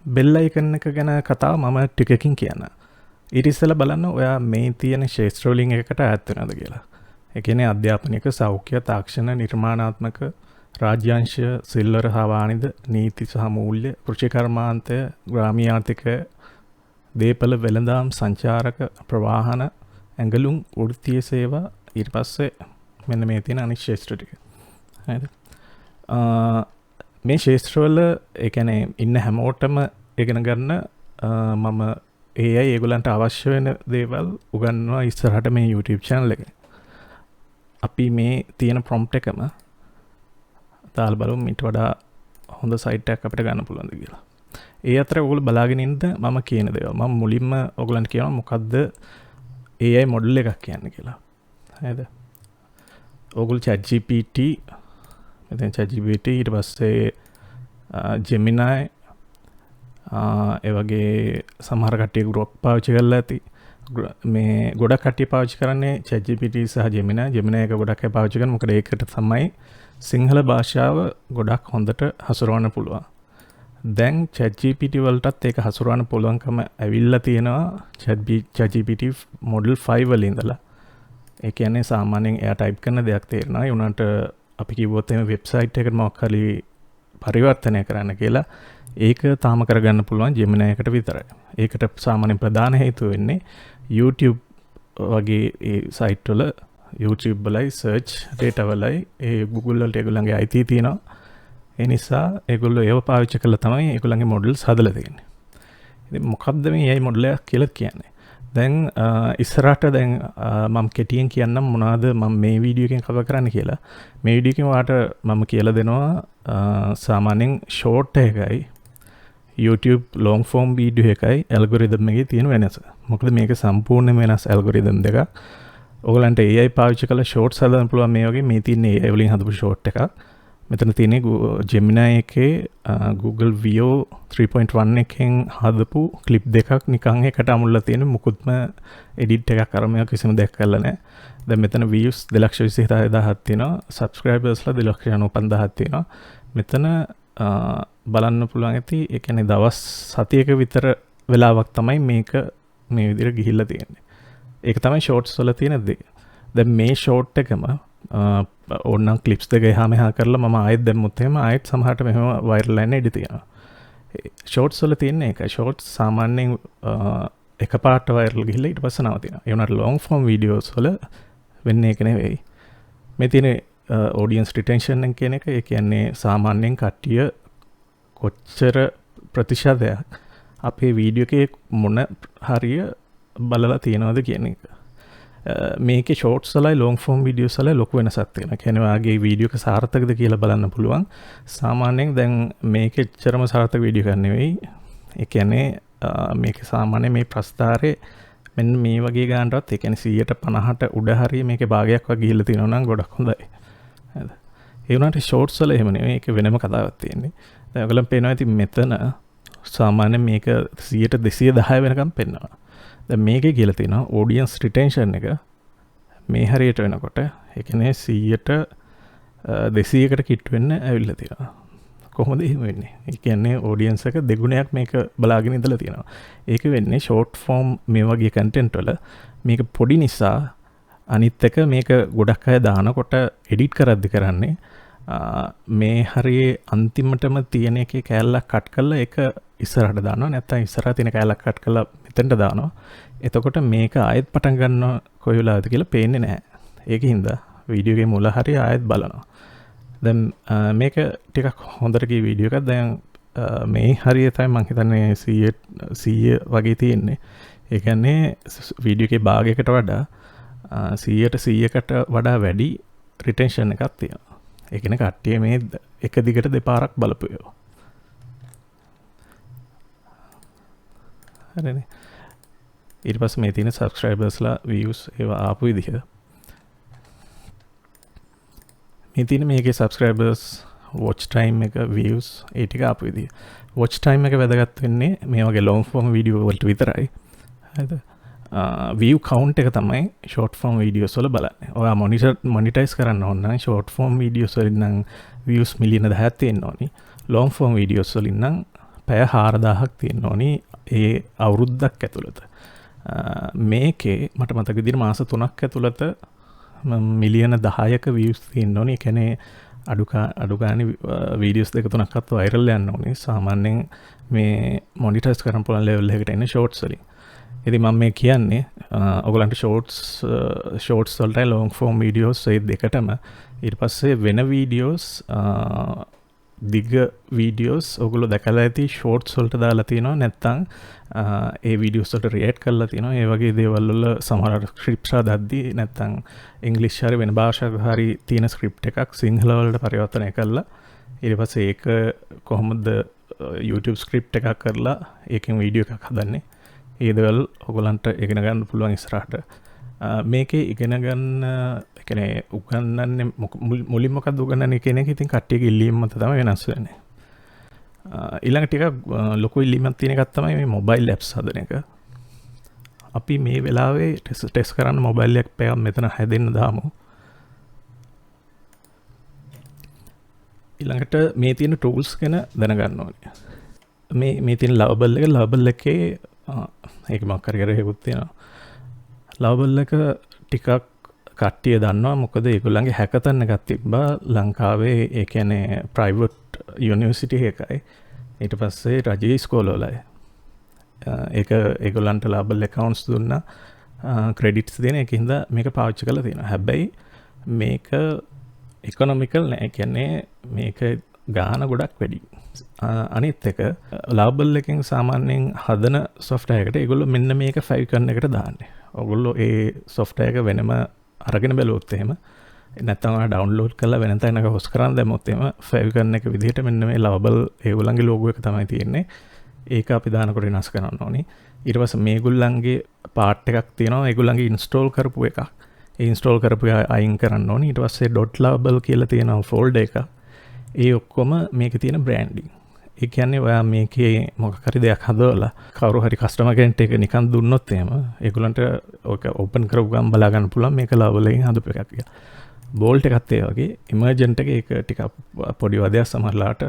Bell icon එක ගැන කතාව මම ටිකකින් කියන්න. ඊට ඉස්සෙල්ලා බලන්න ඔයා මේ තියෙන ශේෂ්ත්‍ර වලින් එකකට ඈත් වෙනවද කියලා. ඒ කියන්නේ අධ්‍යාපනික, සෞඛ්‍ය, තාක්ෂණ, නිර්මාණාත්මක, රාජ්‍යාංශ, සිල්වර හා වාණිජ, නීති සහ මූල්‍ය, කෘෂිකර්මාන්තය, ග්‍රාමීය ආර්ථිකය, දේපළ වෙළඳාම්, සංචාරක, ප්‍රවාහන, ඇඟලුම්, වෘත්තීය සේවා, ඊට පස්සේ මෙන්න මේ තියෙන අනිත් ශේෂ්ත්‍ර ටික. හරිද? මේ ශේෂ්ත්‍රවල ඒ කියන්නේ ඉන්න හැමෝටම ඉගෙන ගන්න මම AI ඒගොල්ලන්ට අවශ්‍ය වෙන දේවල් උගන්වනවා ඉස්සරහට මේ YouTube channel එකේ. අපි මේ තියෙන prompt එකම දාලා බලමු ඊට වඩා හොඳ site එකක් අපිට ගන්න පුළුවන්ද කියලා. ඒ අතර ඔයගොල්ලෝ බලාගෙන ඉන්න මම කියන දේවල්. මම මුලින්ම ඔයගොල්ලන්ට කියනවා මොකද්ද AI model එකක් කියන්නේ කියලා. හරිද? ඔයගොල්ලෝ ChatGPT මෙතන ChatGPT ඊට පස්සේ Gemini ඒ වගේ සමහර කට්ටිය Grok පාවිච්චි කරලා ඇති. මේ ගොඩක් කට්ටිය පාවිච්චි කරන්නේ ChatGPT සහ Gemini. Gemini එක ගොඩක් අය පාවිච්චි කරනවා. මොකද ඒකට තමයි සිංහල භාෂාව ගොඩක් හොඳට හසුරවන්න පුළුවන්. දැන් ChatGPT වලටත් ඒක හසුරවන්න පුළුවන්කම ඇවිල්ලා තියෙනවා ChatGPT Model 5 වල ඉඳලා. ඒ කියන්නේ සාමාන්‍යයෙන් එයා ටයිප් කරන දෙයක් තේරෙනවා. ඒ උනාට අපි කිව්වොත් එහෙම වෙබ්සයිට් එකට මොකක් හරි පරිවර්තනය කරන්න කියලා ඒක තාම කරගන්න පුළුවන් Gemini එකට විතරයි. ඒකට සාමාන්‍යයෙන් ප්‍රධාන හේතුව වෙන්නේ YouTube වගේ ඒ සයිට් වල YouTube වලයි search data වලයි ඒ Google වලට ඒගොල්ලන්ගේ අයිතිය තියෙනවා. ඒ නිසා ඒගොල්ලෝ ඒව පාවිච්චි කරලා තමයි ඒගොල්ලන්ගේ models හදලා තියෙන්නේ. ඉතින් මොකක්ද මේ AI model එක කියලා කියන්නේ? දැන් ඉස්සරහට දැන් මම කෙටියෙන් කියන්නම් මොනවද මම මේ වීඩියෝ එකෙන් කවර් කරන්න කියලා. මේ වීඩියෝ එකෙන් ඔයාලට මම කියලා දෙනවා සාමාන්‍යයෙන් short එකයි YouTube long form video එකයි algorithm එකේ තියෙන වෙනස. මොකද මේක සම්පූර්ණයෙන්ම වෙනස් algorithm දෙකක්. ඔයගලන්ට AI පාවිච්චි කරලා shorts හදන්න පුළුවන් මේ වගේ මේ තියෙන AI වලින් හදපු short එකක්. මෙතන තියෙන්නේ Gemini එකේ Google Veo 3.1 එකෙන් හදපු ක්ලිප් දෙකක් නිකන් එකට අමුල්ලා තියෙන මුකුත්ම එඩිට් එකක් කරම කිසිම දෙයක් කරලා නැහැ. දැන් මෙතන views 2,26,000ක් තියෙනවා. subscribersලා 2,95,000ක් තියෙනවා. මෙතන බලන්න පුළුවන් ඇති ඒ කියන්නේ දවස් 7ක විතර වෙලාවක් තමයි මේක මේ විදිහට ගිහිල්ලා තියෙන්නේ. ඒක තමයි shorts වල තියෙන දේ. දැන් මේ short එකම ඕනනම් ක්ලිප්ස් දෙක එහා මෙහා කරලා මම ආයෙත් දැම්මුත් එහෙම ආයෙත් සමහරට මෙහෙම වයිරල් වෙන්න ඉඩ තියෙනවා. ෂෝට්ස් වල තියෙන එක ෂෝට්ස් සාමාන්‍යයෙන් එකපාරට වයිරල් ගිහිල්ලා ඊට පස්සේ නවතිනවා. ඒ වුණාට ලොන්ග් ෆෝම් වීඩියෝස් වල වෙන්නේ ඒක නෙවෙයි. මේ තියෙන ඔඩියන්ස් රිටෙන්ෂන් එක කියන එක ඒ කියන්නේ සාමාන්‍යයෙන් කට්ටිය කොච්චර ප්‍රතිශතයක් අපේ වීඩියෝ එකේ මොන හරිය බලලා තියෙනවද කියන එක. මේකේ shorts වලයි long form videos වලයි ලොකු වෙනසක් තියෙනවා. කියන්නේ ඔයාගේ වීඩියෝ එක සාර්ථකද කියලා බලන්න පුළුවන්. සාමාන්‍යයෙන් දැන් මේකේ එච්චරම සාර්ථක වීඩියෝ එකක් නෙවෙයි. ඒ කියන්නේ මේක සාමාන්‍යයෙන් මේ ප්‍රස්තාරේ මෙන්න මේ වගේ ගානටවත් ඒ කියන්නේ 150ට උඩ හරිය මේකේ භාගයක් වගේ ගිහිල්ලා තියෙනවා නම් ගොඩක් හොඳයි. හරිද? ඒ වුණාට shorts වල එහෙම නෙවෙයි. ඒක වෙනම කතාවක් තියෙන්නේ. දැන් ඔයගලන් පේනවා ඉතින් මෙතන සාමාන්‍යයෙන් මේක 100% 210 වෙනකම් පෙන්වනවා. දැන් මේකේ කියලා තියෙනවා audience retention එක මේ හරියට වෙනකොට ඒ කියන්නේ 100ට 200කට කිට් වෙන්න ඇවිල්ලා තියෙනවා. කොහොමද එහෙම වෙන්නේ? ඒ කියන්නේ audience එක දෙගුණයක් මේක බලාගෙන ඉඳලා තියෙනවා. ඒක වෙන්නේ short form මේ වගේ content වල මේක පොඩි නිසා අනිත් එක මේක ගොඩක් අය දානකොට edit කරද්දි කරන්නේ මේ හරියේ අන්තිමටම තියෙන එකේ කෑල්ලක් කට් කරලා ඒක ඉස්සරහට දානවා. නැත්නම් ඉස්සරහ තියෙන කෑල්ලක් කට් කරලා මෙතෙන්ට දානවා. එතකොට මේක ආයෙත් පටන් ගන්නවා කොයි වෙලාවද කියලා පේන්නේ නැහැ. ඒකින්ද වීඩියෝ එකේ මුල හරිය ආයෙත් බලනවා. දැන් මේක ටිකක් හොඳට ගිය වීඩියෝ එකක්. දැන් මේ හරිය තමයි මම හිතන්නේ 100 වගේ තියෙන්නේ. ඒ කියන්නේ වීඩියෝ එකේ භාගයකට වඩා 100ට වඩා වැඩි රිටෙන්ෂන් එකක් තියෙනවා. ඒ කියන්නේ කට්ටිය මේ එක දිගට දෙපාරක් බලපු ඒවා. හරිනේ. ඊට පස්සේ මේ තියෙන subscribersලා views ඒවා ආපු විදිහ. මේ තියෙන මේකේ subscribers watch time එක views ඒ ටික ආපු විදිහ. watch time එක වැදගත් වෙන්නේ මේ වගේ long form video වලට විතරයි. හරිද? view count එක තමයි short form videos වල බලන්නේ. ඔයා monetize කරන්න ඕන නම් short form videos වලින් නම් views මිලියන 10ක් තියෙන්න ඕනි. long form videos වලින් නම් පැය 4000ක් තියෙන්න ඕනි ඒ අවුරුද්දක් ඇතුළත. මේකේ මට මතක විදිහට මාස 3ක් ඇතුළත මිලියන 10ක views තියෙන්න ඕනි. ඒ කියන්නේ අඩු ගානේ වීඩියෝස් දෙක තුනක්වත් වයිරල් යන්න ඕනේ. සාමාන්‍යයෙන් මේ මොනිටයිස් කරන්න පුළුවන් ලෙවල් එකකට එන්නේ ෂෝට්ස් වලින්. ඉතින් මම මේ කියන්නේ ඔයගලන්ට ෂෝට්ස් වලට ලොන්ග් ෆෝම් වීඩියෝස් ඒ දෙකටම ඊට පස්සේ වෙන වීඩියෝස් දිග වීඩියෝස් ඔයගොල්ලෝ දැකලා ඇති ෂෝට්ස් වලට දාලා තියෙනවා නැත්නම් ඒ වීඩියෝස් වලට රියැක්ට් කරලා තියෙනවා. ඒ වගේ දේවල් වල සමහර ස්ක්‍රිප්ට්ස් හදද්දී නැත්නම් ඉංග්‍රීසි හරි වෙන භාෂාවක හරි තියෙන ස්ක්‍රිප්ට් එකක් සිංහල වලට පරිවර්තනය කරලා ඊට පස්සේ ඒක කොහොමද YouTube ස්ක්‍රිප්ට් එකක් කරලා ඒකෙන් වීඩියෝ එකක් හදන්නේ. ඒ දේවල් ඔයගලන්ට ඉගෙන ගන්න පුළුවන් ඉස්සරහට. මේකේ ඉගෙන ගන්න කියන්නේ උගන්වන්නේ මුලින්ම මොකක්ද උගන්වන්නේ කියන එක ඉතින් කට්ටියගේ ඉල්ලීම මත තමයි වෙනස් වෙන්නේ. ඊළඟ ටික ලොකු ඉල්ලීමක් තියෙන එකක් තමයි මේ මොබයිල් ඇප්ස් හදන එක. අපි මේ වෙලාවේ ටෙස්ට් කරන්න මොබයිල් එකක් පැයක් මෙතන හැදෙන්න දාමු. ඊළඟට මේ තියෙන ටූල්ස් ගැන දැනගන්න ඕනේ. මේ තියෙන ලවබල් එකේ ඒක මම කරගෙන හේකුත් තියෙනවා. ලවබල් එක ටිකක් කට්ටිය දන්නවා මොකද ඒගොල්ලන්ගේ හැකතන් එකක් තිබ්බා ලංකාවේ. ඒ කියන්නේ ප්‍රයිවට් යුනිවර්සිටි එකයි. ඊට පස්සේ රජයේ ඉස්කෝලවලයි. ඒක ඒගොල්ලන්ට ලවබල් accounts දුන්නා ක්‍රෙඩිට්ස් දෙන ඒකින්ද මේක පාවිච්චි කරලා තියෙනවා. හැබැයි මේක ඉකොනොමිකල් නෑ. ඒ කියන්නේ මේක ගාන ගොඩක් වැඩි. අනිත් එක ලවබල් එකෙන් සාමාන්‍යයෙන් හදන software එකට ඒගොල්ලෝ මෙන්න මේක Favicon එකට දාන්නේ. ඔයගොල්ලෝ ඒ software එක වෙනම අරගෙන බැලුවොත් එහෙම නැත්නම් ඩවුන්ලෝඩ් කරලා වෙන තැනක හොස් කරන් දැම්මොත් එහෙම Favicon එක විදිහට මෙන්න මේ ලවබල් ඒගොල්ලන්ගේ logo එක තමයි තියෙන්නේ. ඒක අපි දානකොට වෙනස් කරන්න ඕනේ. ඊට පස්සේ මේගොල්ලන්ගේ part එකක් තියෙනවා ඒගොල්ලන්ගේ install කරපු එකක්. ඒ install කරපු එක අයින් කරන්න ඕනේ. ඊට පස්සේ .lowable කියලා තියෙනවා folder එක. ඒ ඔක්කොම මේකේ තියෙන branding. ඒ කියන්නේ ඔයා මේකේ මොකක් හරි දෙයක් හදවලා කවුරු හරි කස්ටමර් කෙනෙක්ට ඒක නිකන් දුන්නොත් එහෙම ඒගොල්ලන්ට ඔක ඕපන් කරපු ගමන් බලා ගන්න පුළුවන් මේක ලවබල් එකෙන් හදපු එකක් කියලා. බෝල්ට් එකත් ඒ වගේ එමර්ජන්ට් එක ඒක ටිකක් පොඩි වදයක් සමහරලාට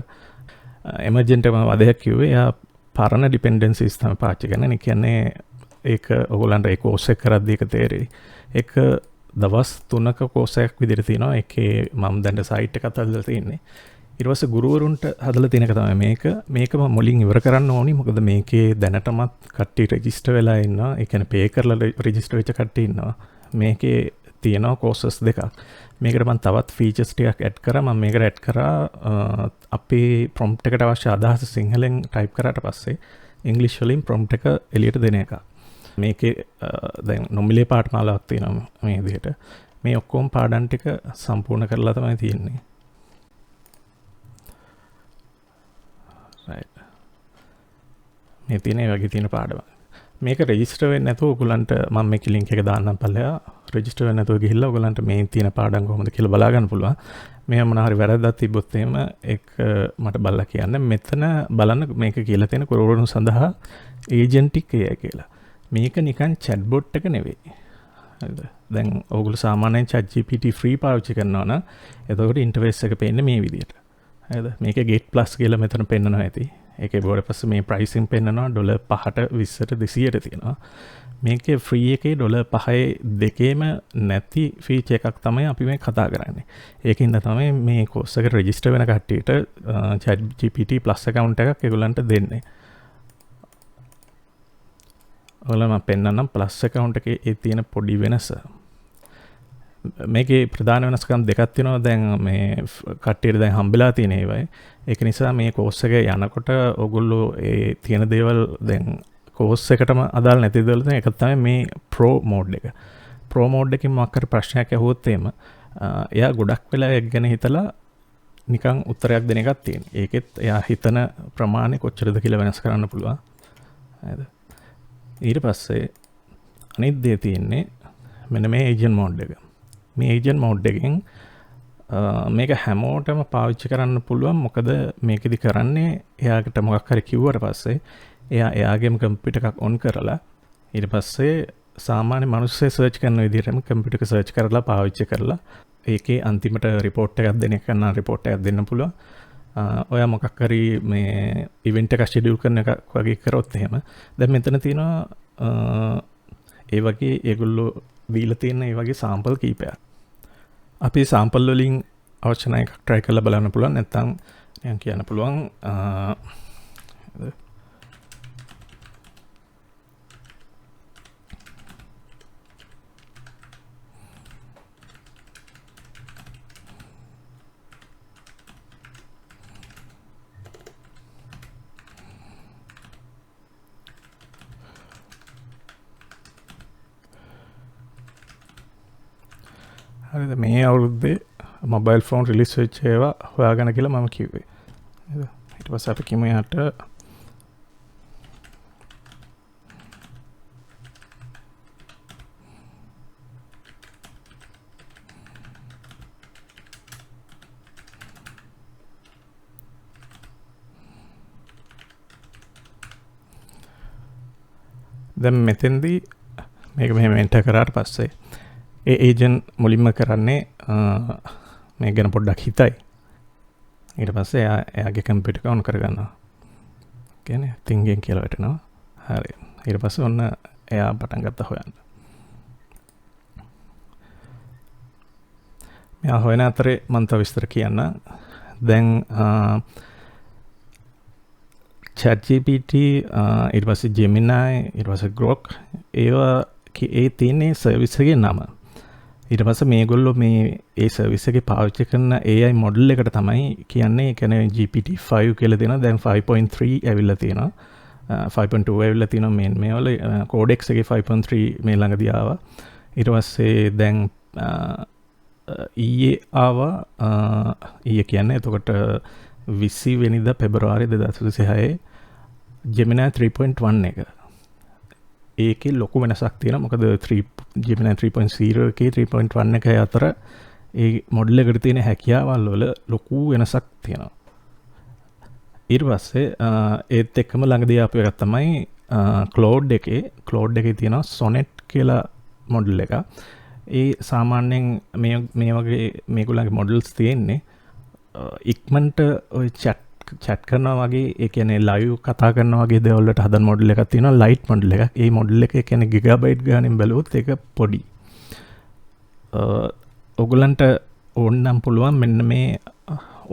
එමර්ජන්ට් එකම වදයක් කිව්වේ එයා පරණ ඩිපෙන්ඩන්සිස් තමයි පාවිච්චි කරන්නේ. ඒ කියන්නේ ඒක ඔයගොල්ලන්ට ඒ කෝස් එක කරද්දී ඒක තේරෙයි. ඒක දවස් 3ක කෝස් එකක් විදිහට තියෙනවා. ඒකේ මම දැන් සයිට් එකත් හදලා තියෙන්නේ. ඊට පස්සේ ගුරුවරුන්ට හදලා තියෙන එක තමයි මේක මම මුලින් ඉවර කරන්න ඕනි. මොකද මේකේ දැනටමත් කට්ටිය රෙජිස්ටර් වෙලා ඉන්නවා. ඒ කියන්නේ පේ කරලා රෙජිස්ටර් වෙච්ච කට්ටිය ඉන්නවා. මේකේ තියෙනවා කෝසස් දෙකක්. මේකට මම තවත් ෆීචර්ස් ටිකක් ඇඩ් කරා. මම මේකට ඇඩ් කරා අපේ ප්‍රොම්ප්ට් එකට අවශ්‍ය අදහස සිංහලෙන් ටයිප් කරාට පස්සේ ඉංග්‍රීසි වලින් ප්‍රොම්ප්ට් එක එළියට දෙන එක. මේකේ දැන් නොමිලේ පාඨමාලාවක් තියෙනවා මේ විදිහට. මේ ඔක්කොම පාඩම් ටික සම්පූර්ණ කරලා තමයි තියෙන්නේ. right. මේ තියෙන වගේ තියෙන පාඩම. මේක රෙජිස්ටර් වෙන්නේ නැතුව ඔයගලන්ට මම මේකේ link එක දාන්නම් පළයා. රෙජිස්ටර් වෙන්නේ නැතුව ගිහිල්ලා ඔයගලන්ට මේ තියෙන පාඩම් කොහොමද කියලා බලා ගන්න පුළුවන්. මේ මොනවා හරි වැරද්දක් තිබ්බොත් එහෙම ඒක මට බලලා කියන්න. මෙතන බලන්න මේක කියලා තියෙන කුරුවරුන් සඳහා ඒජන්ටික් AI කියලා. මේක නිකන් chatbot එක නෙවෙයි. හරිද? දැන් ඔයගොල්ලෝ සාමාන්‍යයෙන් ChatGPT free පාවිච්චි කරනවා නම් එතකොට ඉන්ටර්ෆේස් එක පේන්නේ මේ විදිහට. හරිද? මේකේ Get Plus කියලා මෙතන පෙන්නනවා ඇති. ඒකේ ඊට පස්සේ මේ pricing පෙන්නනවා $5ට 20ට 200ට තියෙනවා. මේකේ free එකේ $5 දෙකේම නැති feature එකක් තමයි අපි මේ කතා කරන්නේ. ඒකින්ද තමයි මේ course එකට register වෙන කට්ටියට ChatGPT Plus account එකක් ඒගොල්ලන්ට දෙන්නේ. ඔයාලම පෙන්නන්නම් Plus account එකේ තියෙන පොඩි වෙනස. මේකේ ප්‍රධාන වෙනස්කම් දෙකක් තියෙනවා. දැන් මේ කට්ටියට දැන් හම්බෙලා තියෙන ඒවායි. ඒක නිසා මේ course එක යනකොට ඔයගොල්ලෝ ඒ තියෙන දේවල් දැන් course එකටම අදාළ නැති දේවල් තියෙන එක තමයි මේ pro mode එක. pro mode එකකින් මොකක් හරි ප්‍රශ්නයක් ඇහුවොත් එහෙම එයා ගොඩක් වෙලා ඒක ගැන හිතලා නිකන් උත්තරයක් දෙන එකක් තියෙනවා. ඒකෙත් එයා හිතන ප්‍රමාණය කොච්චරද කියලා වෙනස් කරන්න පුළුවන්. හරිද? ඊට පස්සේ අනිත් දේ තියෙන්නේ මෙන්න මේ agent mode එක. මේ agent mode එකෙන් මේක හැමෝටම පාවිච්චි කරන්න පුළුවන්. මොකද මේකෙදි කරන්නේ එයාකට මොකක් හරි කිව්වට පස්සේ එයා එයාගේම කම්පියුටර් එකක් ඔන් කරලා ඊට පස්සේ සාමාන්‍ය මිනිස්සු සර්ච් කරන විදිහටම කම්පියුටර් එක සර්ච් කරලා පාවිච්චි කරලා ඒකේ අන්තිමට report එකක් දෙන එක නම් report එකක් දෙන්න පුළුවන්. ඔය මොකක්කරි මේ ඉවෙන්ට එක ෂෙඩියුල් කරන එක වගේ කරොත් එහෙම දැන් මෙතන තියෙනවා ඒ වගේ ඒගොල්ලෝ දීලා තියෙන ඒ වගේ සාම්පල් කීපයක්. අපි සාම්පල් වලින් අවශ්‍ය නැ එකක් try කරලා බලන්න පුළුවන්. නැත්නම් නිකන් කියන්න පුළුවන් හරිද මේ අවුරුද්දේ මොබයිල් ෆෝන් රිලිස් වෙච්ච ඒවා හොයාගන්න කියලා මම කිව්වේ. ඊට පස්සේ අපි කිමු යාට දැන් මෙතෙන්දී මේක මෙහෙම එන්ටර් කරාට පස්සේ ඒ ඒජන් මුලින්ම කරන්නේ මේ ගැන පොඩ්ඩක් හිතයි. ඊට පස්සේ එයාගේ කම්පියුටර් එක ඔන් කරගන්නවා. කියන්නේ තින්ගෙන් කියලා වැටෙනවා. හරි. ඊට පස්සේ ඔන්න එයා පටන් ගත්තා හොයන්න. මෙයා හොයන අතරේ මම තව විස්තර කියන්න. දැන් ChatGPT ඊට පස්සේ Gemini ඊට පස්සේ Grok ඒවා ඒ තියෙන්නේ සර්විස් එකේ නම. ඊට පස්සේ මේගොල්ලෝ මේ ඒ සර්විස් එකේ පාවිච්චි කරන AI මොඩල් එකට තමයි කියන්නේ ඒ කියන්නේ GPT-5 කියලා දෙනවා. දැන් 5.3 ඇවිල්ලා තියෙනවා. 5.2 ඇවිල්ලා තියෙනවා මේ වල Codex එකේ 5.3 මේ ළඟදී ආවා. ඊට පස්සේ දැන් ඊයේ ආවා ඊයේ කියන්නේ එතකොට 20 වෙනිදා පෙබරවාරි 2026 Gemini 3.1 එක. ඒකේ ලොකු වෙනසක් තියෙනවා. මොකද Gemini 3.0 එකේ 3.1 එක අතර ඒ මොඩල් එකට තියෙන හැකියාවල් වල ලොකු වෙනසක් තියෙනවා. ඊට පස්සේ ඒත් එක්කම ළඟදී ආපු එකක් තමයි Claude එකේ තියෙනවා Sonnet කියලා මොඩල් එක. ඒ සාමාන්‍යයෙන් මේ වගේ මේගොල්ලන්ගේ මොඩල්ස් තියෙන්නේ ඉක්මනට ඔය chat කරනවා වගේ ඒ කියන්නේ live කතා කරනවා වගේ දේවල් වලට හදන මොඩල් එකක් තියෙනවා light මොඩල් එකක්. ඒ මොඩල් එක කියන්නේ gigabyte ගානින් බැලුවොත් ඒක පොඩි. ඔයගලන්ට ඕනනම් පුළුවන් මෙන්න මේ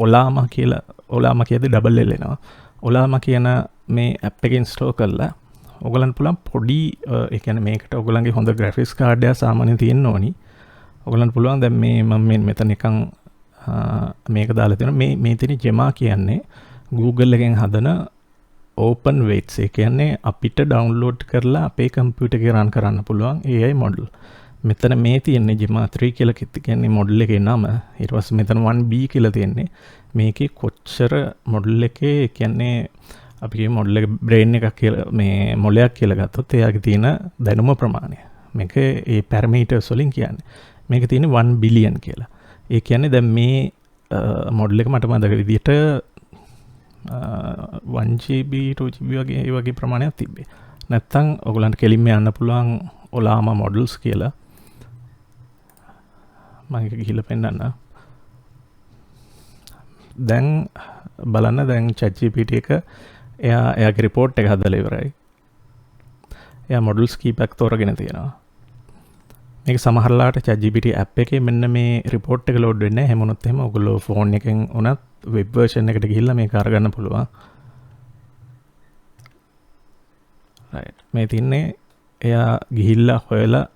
ඔලාමා කියද්දි ඩබල් එල් එනවා. ඔලාමා කියන මේ app එක install කරලා ඔයගලන්ට පුළුවන් පොඩි ඒ කියන්නේ මේකට ඔයගලන්ගේ හොඳ graphics card එක සාමාන්‍යයෙන් තියෙන්න ඕනි. ඔයගලන්ට පුළුවන් දැන් මේ මම මෙතන නිකන් මේක දාලා තියෙනවා මේ තියෙන Gemma කියන්නේ Google එකෙන් හදන open weights. ඒ කියන්නේ අපිට download කරලා අපේ කම්පියුටර් එකේ run කරන්න පුළුවන් AI model. මෙතන මේ තියෙන්නේ Gemma 3 කියලා කියන්නේ model එකේ නම. ඊට පස්සේ මෙතන 1B කියලා තියෙන්නේ. මේකේ කොච්චර model එකේ කියන්නේ අපි කියමු model එක brain එකක් කියලා මේ මොලයක් කියලා ගත්තොත් එයාගේ තියෙන දැනුම ප්‍රමාණය. මේක ඒ parameters වලින් කියන්නේ. මේක තියෙන්නේ 1 billion කියලා. ඒ කියන්නේ දැන් මේ මොඩල් එක මට මතක විදිහට 1GB 2GB වගේ ඒ වගේ ප්‍රමාණයක් තිබ්බේ. නැත්තම් ඔයගලන්ට කෙලින්ම යන්න පුළුවන් ඔලාමා මොඩල්ස් කියලා. මම ඒක ගිහිල්ලා පෙන්නන්න. දැන් බලන්න දැන් ChatGPT එක එයාගේ report එක හදලා ඉවරයි. එයා මොඩල්ස් කීපයක් තෝරගෙන තියෙනවා. මේක සමහරලාට ChatGPT app එකේ මෙන්න මේ report එක load වෙන්නේ නැහැ. එහෙම වුණොත් එහෙම ඔයගොල්ලෝ phone එකෙන් උනත් web version එකට ගිහිල්ලා මේක අරගන්න පුළුවන්. right. මේ තින්නේ එයා ගිහිල්ලා හොයලා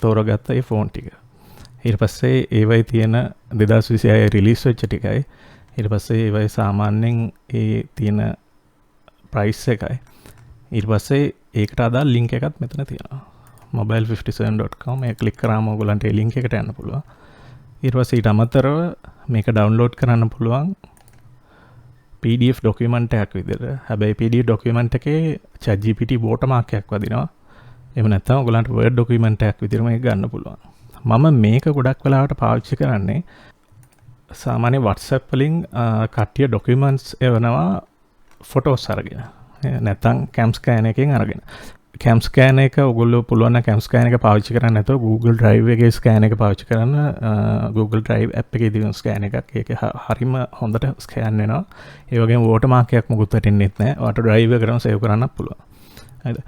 තෝරගත්ත ඒ phone ටික. ඊට පස්සේ ඒවයි තියෙන 2026 release වෙච්ච ටිකයි. ඊට පස්සේ ඒවයි සාමාන්‍යයෙන් ඒ තියෙන price එකයි. ඊට පස්සේ ඒකට අදාළ link එකක් මෙතන තියෙනවා. mobile57.com එක ක්ලික් කරාම ඔයගලන්ට ඒ link එකට යන්න පුළුවන්. ඊට පස්සේ ඊට අමතරව මේක download කරන්න පුළුවන් PDF document එකක් විදිහට. හැබැයි PDF document එකේ ChatGPT watermark එකක් වදිනවා. එහෙම නැත්නම් ඔයගලන්ට Word document එකක් විදිහට මේක ගන්න පුළුවන්. මම මේක ගොඩක් වෙලාවට පාවිච්චි කරන්නේ සාමාන්‍ය WhatsApp වලින් කට්ටිය documents එවනවා photos අරගෙන. නැත්නම් cam scan එකෙන් අරගෙන. කැම් ස්කෑන එක ඔගොල්ලෝ පුළුවන් කැම් ස්කෑන එක පාවිච්චි කරන්න නැතුව Google Drive එකේ ස්කෑන එක පාවිච්චි කරන්න. Google Drive app එකේ තියෙන ස්කෑන එකක්. ඒක හරිම හොඳට ස්කෑන් වෙනවා. ඒ වගේම watermark එකක් මොකුත් වැටෙන්නෙත් නැහැ. ඔයාලට drive එක කරන් save කරන්නත් පුළුවන්. හරිද?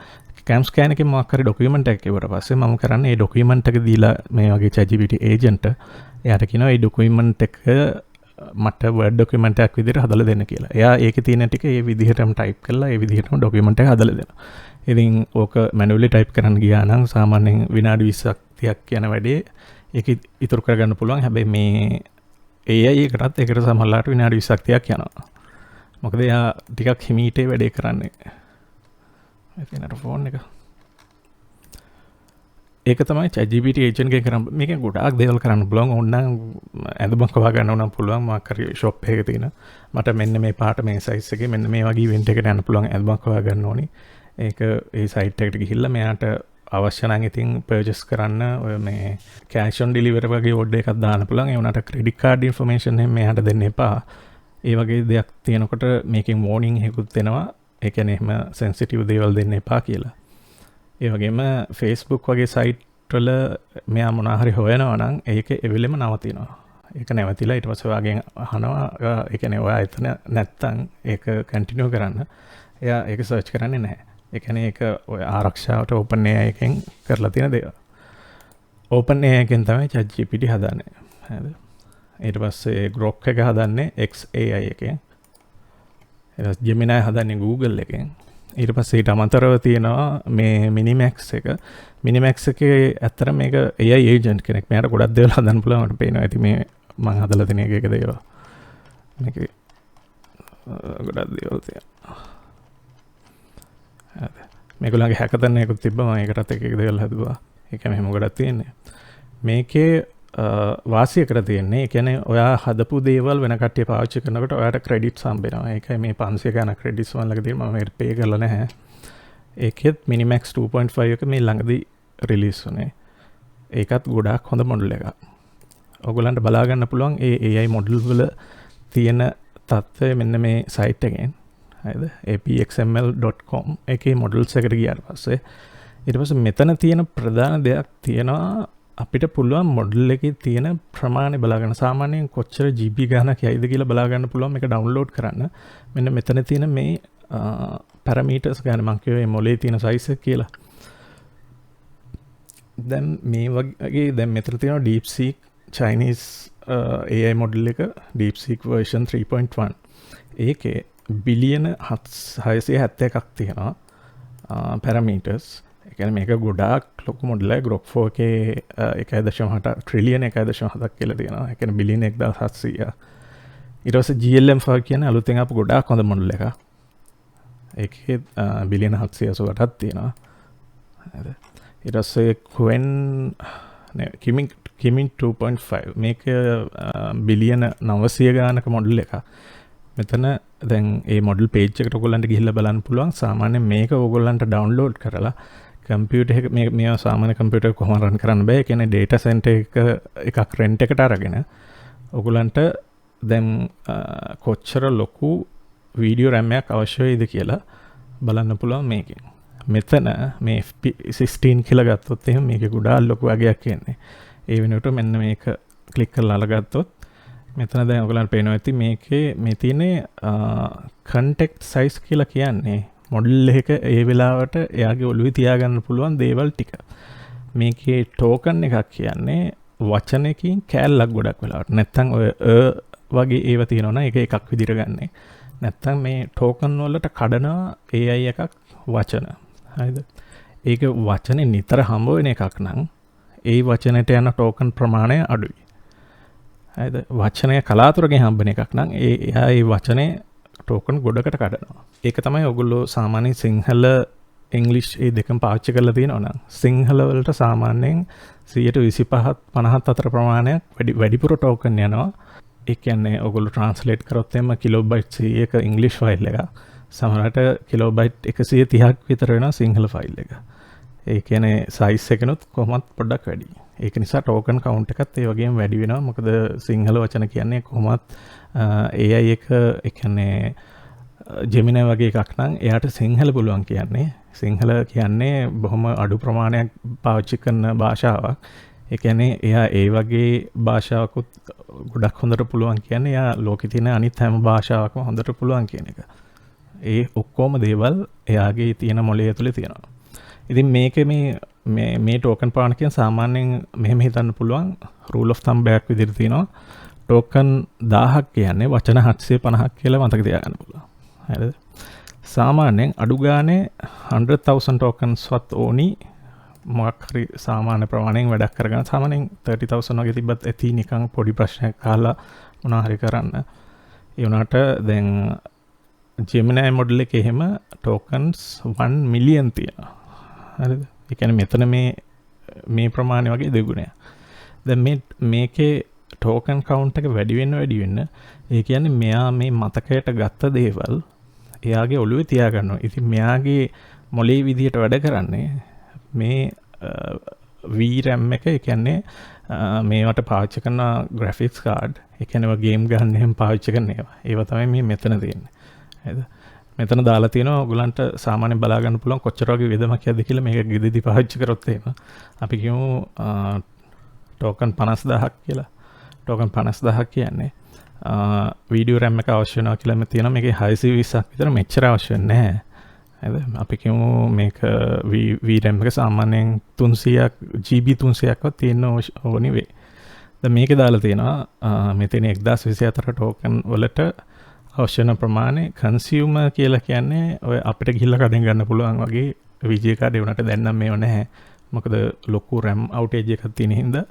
කැම් ස්කෑන් එකේ මොකක් හරි ડોකියුමන්ට් එකක් එවුවට පස්සේ මම කරන්නේ ඒ ડોකියුමන්ට් එක දීලා මේ වගේ ChatGPT agent එයාට කියනවා මේ ડોකියුමන්ට් එක මට Word document එකක් විදිහට හදලා දෙන්න කියලා. එයා ඒකේ තියෙන ටික ඒ විදිහටම type කරලා ඒ විදිහටම document එක හදලා දෙනවා. ඉතින් ඕක manually type කරන්න ගියා නම් සාමාන්‍යයෙන් විනාඩි 20ක් 30ක් යන වැඩේ ඒක ඉතුරු කරගන්න පුළුවන්. හැබැයි මේ AI එකටත් ඒකට සමහරලාට විනාඩි 20ක් 30ක් යනවා. මොකද එයා ටිකක් හිමීටේ වැඩේ කරන්නේ. එතනට ෆෝන් එක. ඒක තමයි ChatGPT agent එකෙන් කරන්න. මේකෙන් ගොඩාක් දේවල් කරන්න පුළුවන්. ඕනනම් ඇඳුමක් හොයා ගන්න ඕනම් පුළුවන්. මාක් හරි shop එකක තියෙන. මට මෙන්න මේ පාට මේ size එකේ මෙන්න මේ වගේ event එකකට යන්න පුළුවන්. ඇඳුමක් හොයා ගන්න ඕනි. ඒක ඒ site එකට ගිහිල්ලා මෙයාට අවශ්‍ය නම් ඉතින් purchase කරන්න ඔය මේ cash on delivery වගේ order එකක් දාන්න පුළුවන්. ඒ වුණාට credit card information එහෙම මෙයාට දෙන්න එපා. ඒ වගේ දෙයක් තියෙනකොට මේකෙන් warning එකකුත් එනවා. ඒ කියන්නේ එහෙම sensitive දේවල් දෙන්න එපා කියලා. ඒ වගේම Facebook වගේ site වල මෙයා මොනවා හරි හොයනවා නම් ඒක එවෙලෙම නවතිනවා. ඒක නැවතිලා ඊට පස්සේ ඔයාගෙන් අහනවා ඒ කියන්නේ ඔයා එතන නැත්තම් ඒක continue කරන්න. එයා ඒක search කරන්නේ නැහැ. ඒ කියන්නේ ඒක ඔය ආරක්ෂාවට OpenAI එකෙන් කරලා තියෙන දේවල්. OpenAI එකෙන් තමයි ChatGPT හදන්නේ. හරිද? ඊට පස්සේ Grok එක හදන්නේ XAI එකෙන්. ඊට Gemini හදන්නේ Google එකෙන්. ඊට පස්සේ ඊට අමතරව තියෙනවා මේ Minimax එක. Minimax එකේ ඇත්තට මේක AI agent කෙනෙක්. මෙයාට ගොඩක් දේවල් හදන්න පුළුවන්. මට පේනවා. ඉතින් මේ මම හදලා තියෙන එක දේවල්. මේකේ ගොඩක් දේවල් තියෙනවා. හරි. මේගොල්ලන්ගේ හැකතන් එකකුත් තිබ්බා. මම ඒකටත් එක දේවල් හදුවා. ඒක මෙහෙම ගොඩක් තියෙන්නේ. මේකේ වාසිය කර තියෙන්නේ. ඒ කියන්නේ ඔයා හදපු දේවල් වෙන කට්ටිය පාවිච්චි කරනකොට ඔයාට ක්‍රෙඩිට්ස් හම්බ වෙනවා. ඒකයි මේ 500 ගණන් ක්‍රෙඩිට්ස් වල ළඟදී මම මේකට පේ කරලා නැහැ. ඒකෙත් Minimax 2.5 එක මේ ළඟදී රිලීස් වුණේ. ඒකත් ගොඩාක් හොඳ මොඩල් එකක්. ඔයගොල්ලන්ට බලා ගන්න පුළුවන් ඒ AI මොඩල් වල තියෙන තත්ත්වය මෙන්න මේ site එකෙන්. හරිද? apxml.com එකේ මොඩල්ස් එකට ගියාට පස්සේ ඊට පස්සේ මෙතන තියෙන ප්‍රධාන දෙයක් තියෙනවා අපිට පුළුවන් මොඩල් එකේ තියෙන ප්‍රමාණය බලාගන්න. සාමාන්‍යයෙන් කොච්චර GB ගානක් යයිද කියලා බලාගන්න පුළුවන් මේක ඩවුන්ලෝඩ් කරන්න. මෙන්න මෙතන තියෙන මේ පැරමීටර්ස් ගන්න මම කියුවේ මොලේ තියෙන size එක කියලා. දැන් මේ වගේ දැන් මෙතන තියෙනවා DeepSeek Chinese AI මොඩල් එක DeepSeek version 3.1. ඒකේ බිලියන 671ක් තියෙනවා පැරමීටර්ස්. ඒ කියන්නේ මේක ගොඩාක් ලොකු මොඩල් එකක්. Grok 4 එකේ 1.8 ට්‍රිලියන් 1.7ක් කියලා තියෙනවා. ඒ කියන්නේ බිලියන 1700. ඊට පස්සේ GLM5 කියන්නේ අලුතෙන් ආපු ගොඩාක් හොඳ මොඩල් එකක්. ඒකේ බිලියන 788ක් තියෙනවා. හරිද? ඊට පස්සේ Kimin 2.5 මේක බිලියන 900 ගානක මොඩල් එකක්. මෙතන දැන් ඒ මොඩල් පේජ් එකට ඔයගොල්ලන්ට ගිහිල්ලා බලන්න පුළුවන්. සාමාන්‍යයෙන් මේක ඔයගොල්ලන්ට ඩවුන්ලෝඩ් කරලා කම්පියුටර් එක මේ සාමාන්‍ය කම්පියුටර් එක කොහොම රන් කරන්න බෑ. ඒ කියන්නේ data center එකක් rent එකට අරගෙන ඔයගොල්ලන්ට දැන් කොච්චර ලොකු වීඩියෝ RAM එකක් අවශ්‍ය වෙයිද කියලා බලන්න පුළුවන් මේකෙන්. මෙතන මේ FP16 කියලා ගත්තොත් එහෙනම් මේකේ ගොඩාක් ලොකු වගයක් එන්නේ. ඒ වෙනුවට මෙන්න මේක ක්ලික් කරලා අල්ලගත්තොත් මෙතන දැන් ඔයගලන්ට පේනවා ඇති මේකේ මේ තියෙන්නේ context size කියලා කියන්නේ මොඩල් එක ඒ වෙලාවට එයාගේ ඔළුවේ තියාගන්න පුළුවන් දේවල් ටික. මේකේ token එකක් කියන්නේ වචනකින් කෑල්ලක් ගොඩක් වෙලාවට. නැත්තම් ඔය වගේ ඒවා තියෙනවා නම් ඒක එකක් විදිහට ගන්නෙ. නැත්තම් මේ token වලට කඩනවා AI එකක් වචන. හරිද? ඒක වචනේ නිතර හම්බ වෙන එකක් නම් ඒ වචනයට යන token ප්‍රමාණය අඩුයි. හරිද? වචනය කලාතුරකින් හම්බෙන එකක් නම් එයා ඒ වචනේ token ගොඩකට කඩනවා. ඒක තමයි ඔයගොල්ලෝ සාමාන්‍යයෙන් සිංහල ඉංග්ලිෂ් ඒ දෙකම පාවිච්චි කරලා තියෙනවා නම් සිංහල වලට සාමාන්‍යයෙන් 125 50 අතර ප්‍රමාණයක් වැඩිපුර token යනවා. ඒ කියන්නේ ඔයගොල්ලෝ translate කරොත් එම kilobyte 100ක ඉංග්ලිෂ් ෆයිල් එක සමහරට kilobyte 130ක් විතර වෙනවා සිංහල ෆයිල් එක. ඒ කියන්නේ size එකනොත් කොහොමත් පොඩ්ඩක් වැඩි. ඒක නිසා token count එකත් ඒ වගේම වැඩි වෙනවා. මොකද සිංහල වචන කියන්නේ කොහොමත් AI එක ඒ කියන්නේ ජෙමිනයි වගේ එකක් නම් එයාට සිංහල පුළුවන් කියන්නේ. සිංහල කියන්නේ බොහොම අඩු ප්‍රමාණයක් පාවිච්චි කරන භාෂාවක්. ඒ කියන්නේ එයා ඒ වගේ භාෂාවකුත් ගොඩක් හොඳට පුළුවන් කියන්නේ එයා ලෝකේ තියෙන අනිත් හැම භාෂාවකම හොඳට පුළුවන් කියන එක. ඒ ඔක්කොම දේවල් එයාගේ තියෙන මොළය ඇතුලේ තියෙනවා. ඉතින් මේකේ මේ ටෝකන් පානකයන් සාමාන්‍යයෙන් මෙහෙම හිතන්න පුළුවන් රූල් ඔෆ් තම්බ් එකක් විදිහට තියෙනවා. ටෝකන් 1000ක් කියන්නේ වචන 750ක් කියලා මතක තියාගන්න පුළුවන්. හරිද? සාමාන්‍යයෙන් අඩු ගානේ 100,000 tokens වත් ඕනි මොකක් හරි සාමාන්‍ය ප්‍රමාණයෙන් වැඩක් කරගන්න. සාමාන්‍යයෙන් 30,000 වගේ තිබ්බත් ඇති නිකන් පොඩි ප්‍රශ්නයක් අහලා මොනවා හරි කරන්න. ඒ වුණාට දැන් Gemini මොඩල් එකේ එහෙම tokens 1 million තියෙනවා. හරිද? ඒ කියන්නේ මෙතන මේ ප්‍රමාණය වගේ දෙගුණයක්. දැන් මේකේ token count එක වැඩි වෙන්න ඒ කියන්නේ මෙයා මේ මතකයට ගත්ත දේවල් එයාගේ ඔළුවේ තියාගන්නවා. ඉතින් මෙයාගේ මොලේ විදියට වැඩ කරන්නේ මේ VRAM එක. ඒ කියන්නේ මේවට පාවිච්චි කරන graphics card. ඒ කියන්නේ ගේම් ගන්න එහෙම පාවිච්චි කරන ඒවා. ඒවා තමයි මේ මෙතන තියෙන්නේ. හරිද? මෙතන දාලා තියෙනවා ඔයගලන්ට සාමාන්‍යයෙන් බලා ගන්න පුළුවන් කොච්චර වගේ වියදමක් යද්ද කියලා. මේක ගෙදෙදි පාවිච්චි කරොත් එහෙම අපි කියමු token 50,000ක් කියලා. token 50,000ක් කියන්නේ වීඩියෝ RAM එක අවශ්‍ය වෙනවා කියලා මේ තියෙනවා. මේකේ 620ක් විතර මෙච්චර අවශ්‍ය නැහැ. හරිද? අපි කියමු මේක VRAM එක සාමාන්‍යයෙන් 300ක් GB 300ක්වත් තියෙන්න ඕනි වෙයි. දැන් මේකේ දාලා තියෙනවා මෙතන 1024 token වලට අවශ්‍ය වෙන ප්‍රමාණය consumer කියලා කියන්නේ ඔය අපිට ගිහිල්ලා කඩෙන් ගන්න පුළුවන් වගේ VGA කාඩේ උනට දැන් නම් මේව නැහැ. මොකද ලොකු RAM outage එකක් තියෙන හින්දා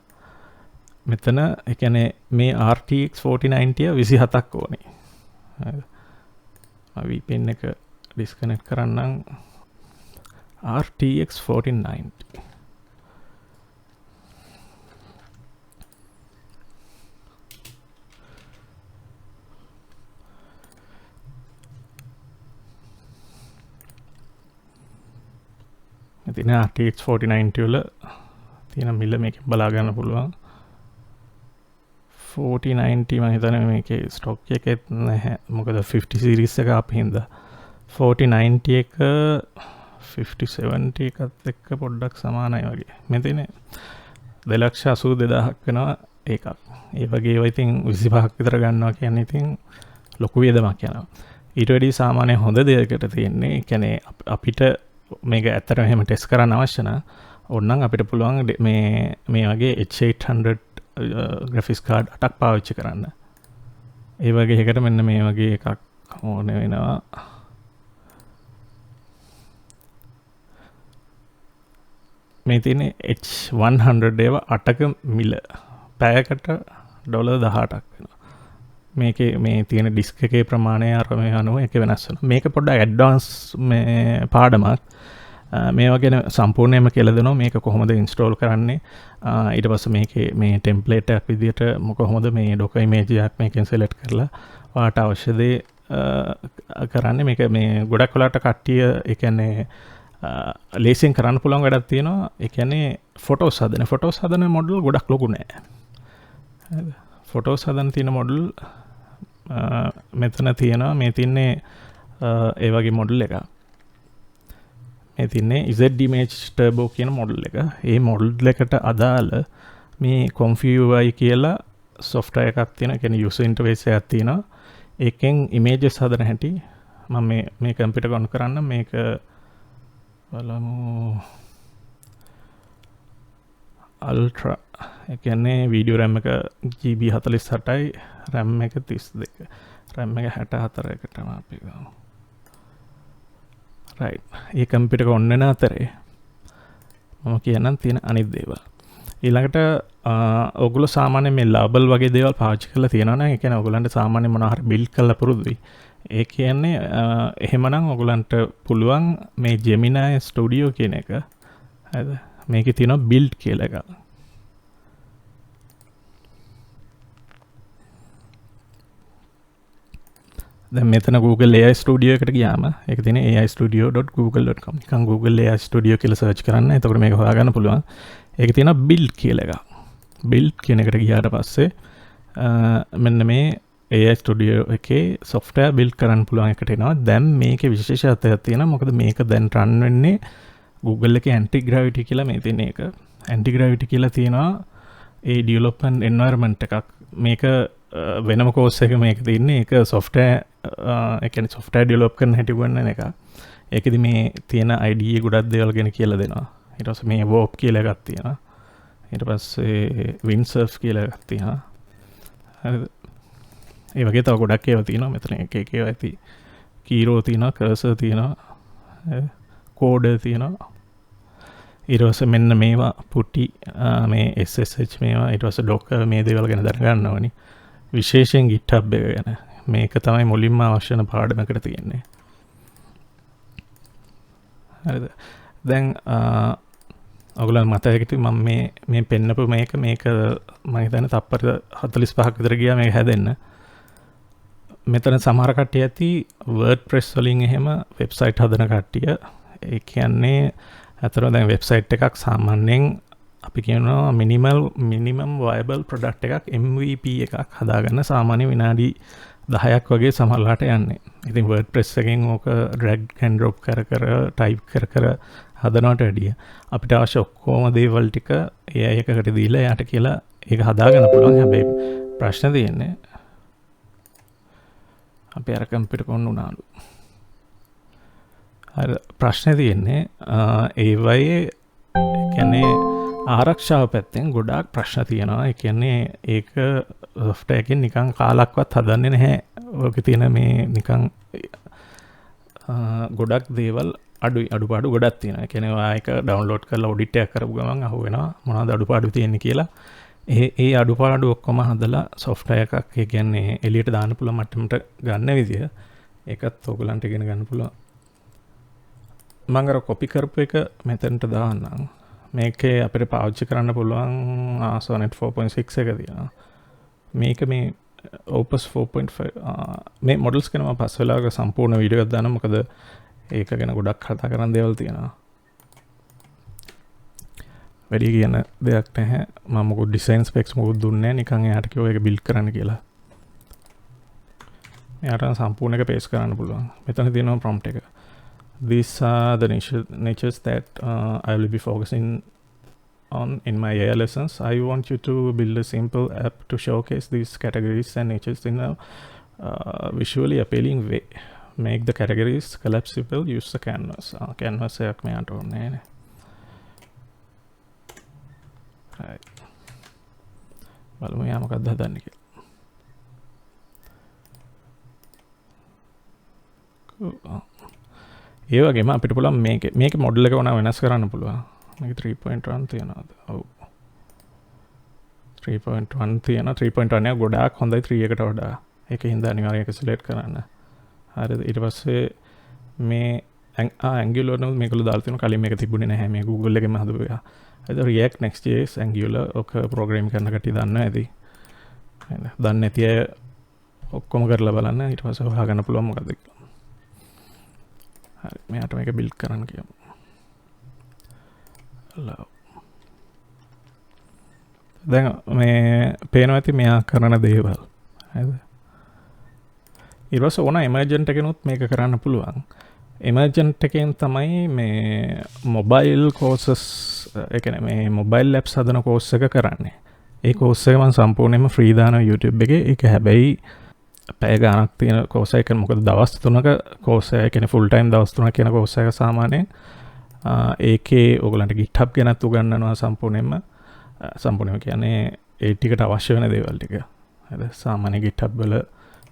මෙතන ඒ කියන්නේ මේ RTX 4090 27ක් ඕනේ. හරිද? VPN එක disconnect කරන්නම්. RTX 4090 ඉතින් RTX 4090 වල තියෙන මිල මේකෙන් බලා ගන්න පුළුවන්. 4090 මම හිතන්නේ මේකේ ස්ටොක් එකෙත් නැහැ. මොකද 50 series එක අපි හින්දා 4090 එක 5070 එකත් එක්ක පොඩ්ඩක් සමානයි වගේ. මෙතන 2,82,000ක් වෙනවා ඒකක්. ඒ වගේ ඒවා ඉතින් 25ක් විතර ගන්නවා කියන්නේ ඉතින් ලොකු වියදමක් යනවා. ඊට වැඩි සාමාන්‍ය හොඳ දෙයකට තියෙන්නේ. ඒ කියන්නේ අපිට මේක ඇත්තටම එහෙම ටෙස්ට් කරන්න අවශ්‍ය නැහැ. ඕනනම් අපිට පුළුවන් මේ වගේ H800 graphics card 8ක් පාවිච්චි කරන්න. ඒ වගේ එකකට මෙන්න මේ වගේ එකක් ඕන වෙනවා. මේ තියෙන්නේ H100 ඒවා 8ක මිල. පැයකට $18ක් වෙනවා. මේකේ මේ තියෙන ඩිස්ක් එකේ ප්‍රමාණය අර මේ අනුව එක වෙනස් වෙනවා. මේක පොඩ්ඩක් ඇඩ්වාන්ස් මේ පාඩමක්. මේවා ගැන සම්පූර්ණයෙන්ම කියලා දෙනවා මේක කොහොමද ඉන්ස්ටෝල් කරන්නේ. ඊට පස්සේ මේකේ මේ ටෙම්ප්ලේට් එකක් විදියට කොහොමද මේ ඩොකර් ඉමේජ් එකක් මේකෙන් සෙලෙක්ට් කරලා ඔයාට අවශ්‍ය දේ කරන්නේ. මේක මේ ගොඩක් වෙලාවට කට්ටිය ඒ කියන්නේ ලේසියෙන් කරන්න පුළුවන් වැඩක් තියෙනවා. ඒ කියන්නේ ෆොටෝස් හදන මොඩල් ගොඩක් ලොකු නෑ. හරිද? ෆොටෝස් හදන තියෙන මොඩල් මෙතන තියෙනවා. මේ තින්නේ ඒ වගේ මොඩල් එකක්. මේ තින්නේ Z Image Turbo කියන මොඩල් එක. ඒ මොඩල් එකට අදාළ මේ Config කියලා software එකක් තියෙනවා. ඒ කියන්නේ user interface එකක් තියෙනවා. ඒකෙන් images හදන හැටි මම මේ කම්පියුටර් on කරන්න මේක බලමු. Ultra ඒ කියන්නේ වීඩියෝ RAM එක GB 48යි RAM එක 32. RAM එක 64කට අපි ගමු. right. මේ කම්පියුටර් එක on වෙන අතරේ මම කියන්නම් තියෙන අනිත් දේවල්. ඊළඟට ඔයගොල්ලෝ සාමාන්‍යයෙන් මේ label වගේ දේවල් පාවිච්චි කරලා තියෙනවා නම් ඒ කියන්නේ ඔයගොල්ලන්ට සාමාන්‍යයෙන් මොනවා හරි build කරලා පුරුදුයි. ඒ කියන්නේ එහෙමනම් ඔයගොල්ලන්ට පුළුවන් මේ Gemini Studio කියන එක හරිද? මේකේ තියෙනවා build කියලා එකක්. දැන් මෙතන Google AI Studio එකට ගියාම ඒක තියෙන්නේ aistudio.google.com. නිකන් Google AI Studio කියලා සර්ච් කරන්න. එතකොට මේක හොයාගන්න පුළුවන්. ඒක තියෙනවා build කියලා එකක්. build කියන එකට ගියාට පස්සේ මෙන්න මේ AI ස්ටුඩියෝ එකේ software build කරන්න පුළුවන් එකට එනවා. දැන් මේකේ විශේෂත්වයක් තියෙනවා. මොකද මේක දැන් run වෙන්නේ Google එකේ anti-gravity කියලා මේ තියෙන එක. anti-gravity කියලා තියෙනවා ඒ development environment එකක්. මේක වෙනම course එක මේක තියෙන්නේ. ඒක software ඒ කියන්නේ software develop කරන හැටි ගන්න එක. ඒකෙදි මේ තියෙන IDE ගොඩක් දේවල් ගැන කියලා දෙනවා. ඊට පස්සේ මේ warp කියලා එකක් තියෙනවා. ඊට පස්සේ windsurf කියලා එකක් තියෙනවා. හරිද? ඒ වගේ තව ගොඩක් ඒවා තියෙනවා. මෙතන එක එක ඒවා ඇති. කීරෝ තියෙනවා, cursor තියෙනවා, coder තියෙනවා. ඊට පස්සේ මෙන්න මේවා පුටි මේ SSH මේවා ඊට පස්සේ docker මේ දේවල් ගැන දැනගන්න ඕනි. විශේෂයෙන් GitHub එක ගැන. මේක තමයි මුලින්ම අවශ්‍ය කරන පාඩමකට තියෙන්නේ. හරිද? දැන් ඔයගොල්ලන් මතක ඇති මම මේ පෙන්නපු මේක මම හිතන්නේ තප්පර 45ක් විතර ගියා මේක හැදෙන්න. මෙතන සමහර කට්ටිය ඇති WordPress වලින් එහෙම වෙබ්සයිට් හදන කට්ටිය. ඒ කියන්නේ අතන දැන් වෙබ්සයිට් එකක් සාමාන්‍යයෙන් අපි කියනවා minimum viable product එකක් MVP එකක් හදාගන්න සාමාන්‍ය විනාඩි 10ක් වගේ සමහරලාට යන්නේ. ඉතින් WordPress එකෙන් ඕක drag and drop කර type කර හදනවට වැඩිය අපිට අවශ්‍ය ඔක්කොම දේවල් ටික AI එකකට දීලා එයාට කියලා ඒක හදාගන්න පුළුවන්. හැබැයි ප්‍රශ්න තියෙන්නේ අපි අර කම්පියුටර් කොන්න උනාලු. හරි ප්‍රශ්නේ තියෙන්නේ ඒ වගේ කියන්නේ ආරක්ෂාව පැත්තෙන් ගොඩාක් ප්‍රශ්න තියෙනවා. ඒ කියන්නේ ඒක software එකෙන් නිකන් කාලක්වත් හදන්නේ නැහැ. ඔකේ තියෙන මේ නිකන් ගොඩක් දේවල් අඩුපාඩු ගොඩක් තියෙනවා. ඒ කියන්නේ ඔයා ඒක ඩවුන්ලෝඩ් කරලා ඔඩිට් එකක් කරපු ගමන් අහුවෙනවා මොනවද අඩුපාඩු තියෙන්නේ කියලා. ඒ අඩුපාඩු ඔක්කොම හදලා software එකක් ඒ කියන්නේ එළියට දාන්න පුළුවන් මට්ටමට ගන්න විදිය ඒකත් ඔයගලන්ට ඉගෙන ගන්න පුළුවන්. මම අර කොපි කරපු එක මෙතනට දාන්නම්. මේකේ අපිට පාවිච්චි කරන්න පුළුවන් Sonnet 4.6 එක තියෙනවා. මේක මේ Opus 4.5 මේ මොඩල්ස් ගැන මම පස්සේ වෙලාවක සම්පූර්ණ වීඩියෝ එකක් දානවා. මොකද ඒක ගැන ගොඩක් කතා කරන්න දේවල් තියෙනවා. වැඩි කියන දෙයක් නැහැ. මම මොකද ඩිසයින් ස්පෙක්ස් මොකද දුන්නේ නැහැ. නිකන් එයාට කිව්වා ඒක බිල්ඩ් කරන්න කියලා. එයාට සම්පූර්ණ එක පේස් කරන්න පුළුවන්. මෙතන තියෙනවා prompt එක. These are the natures that I will be focusing on in my AI lessons. I want you to build a simple app to showcase these categories and natures in a visually appealing way. Make the categories collapsible, use the canvas. Canvas එකක් මෙයාට ඕනේ නේ. Right. බලමු යා මොකක්ද හදන්නේ කියලා. ඒ වගේම අපිට පුළුවන් මේක මොඩල් එක වුණා වෙනස් කරන්න පුළුවන්. මේක 3.1 තියනවාද? ඔව්. 3.1 තියනවා. 3.1 එක ගොඩාක් හොඳයි 3 එකට වඩා. ඒකින්ද අනිවාර්යයෙන් ඒක සිලෙක්ට් කරන්න. හරිද? ඊට පස්සේ මේ Angular නෝ මේකල දාලා තියෙනවා. කලින් මේක තිබුණේ නැහැ. මේ Google එකෙන්ම හදපු එක. හරිද? React Next.js Angular ඔක ප්‍රෝග්‍රෑම් කරන කට්ටිය දන්නවා ඇති. හරිද? දන්නේ නැති අය ඔක්කොම කරලා බලන්න. ඊට පස්සේ හොයාගන්න පුළුවන් මොකද්ද කියලා. හරි මෙයාට මේක බිල්ඩ් කරන්න කියමු. දැන් මේ පේනවා ඇති මෙයා කරන දේවල්. හරිද? ඊට පස්සේ ඕන එමර්ජන්ට් එකනොත් මේක කරන්න පුළුවන්. එමර්ජන්ට් එකෙන් තමයි මේ මොබයිල් කෝසස් ඒ කියන්නේ මේ මොබයිල් ඇප්ස් හදන කෝස් එක කරන්නේ. ඒ කෝස් එක මම සම්පූර්ණයෙන්ම ෆ්‍රී දානවා YouTube එකේ. ඒක හැබැයි පැය ගානක් තියෙන කෝස් එකක්. මොකද දවස් 3ක කෝස් එක කියන්නේ ෆුල් ටයිම් දවස් 3ක් කියන කෝස් එක සාමාන්‍යයෙන් ඒකේ ඔයගලන්ට GitHub ගැනත් උගන්වනවා සම්පූර්ණයෙන්ම කියන්නේ ඒ ටිකට අවශ්‍ය වෙන දේවල් ටික. හරිද? සාමාන්‍ය GitHub වල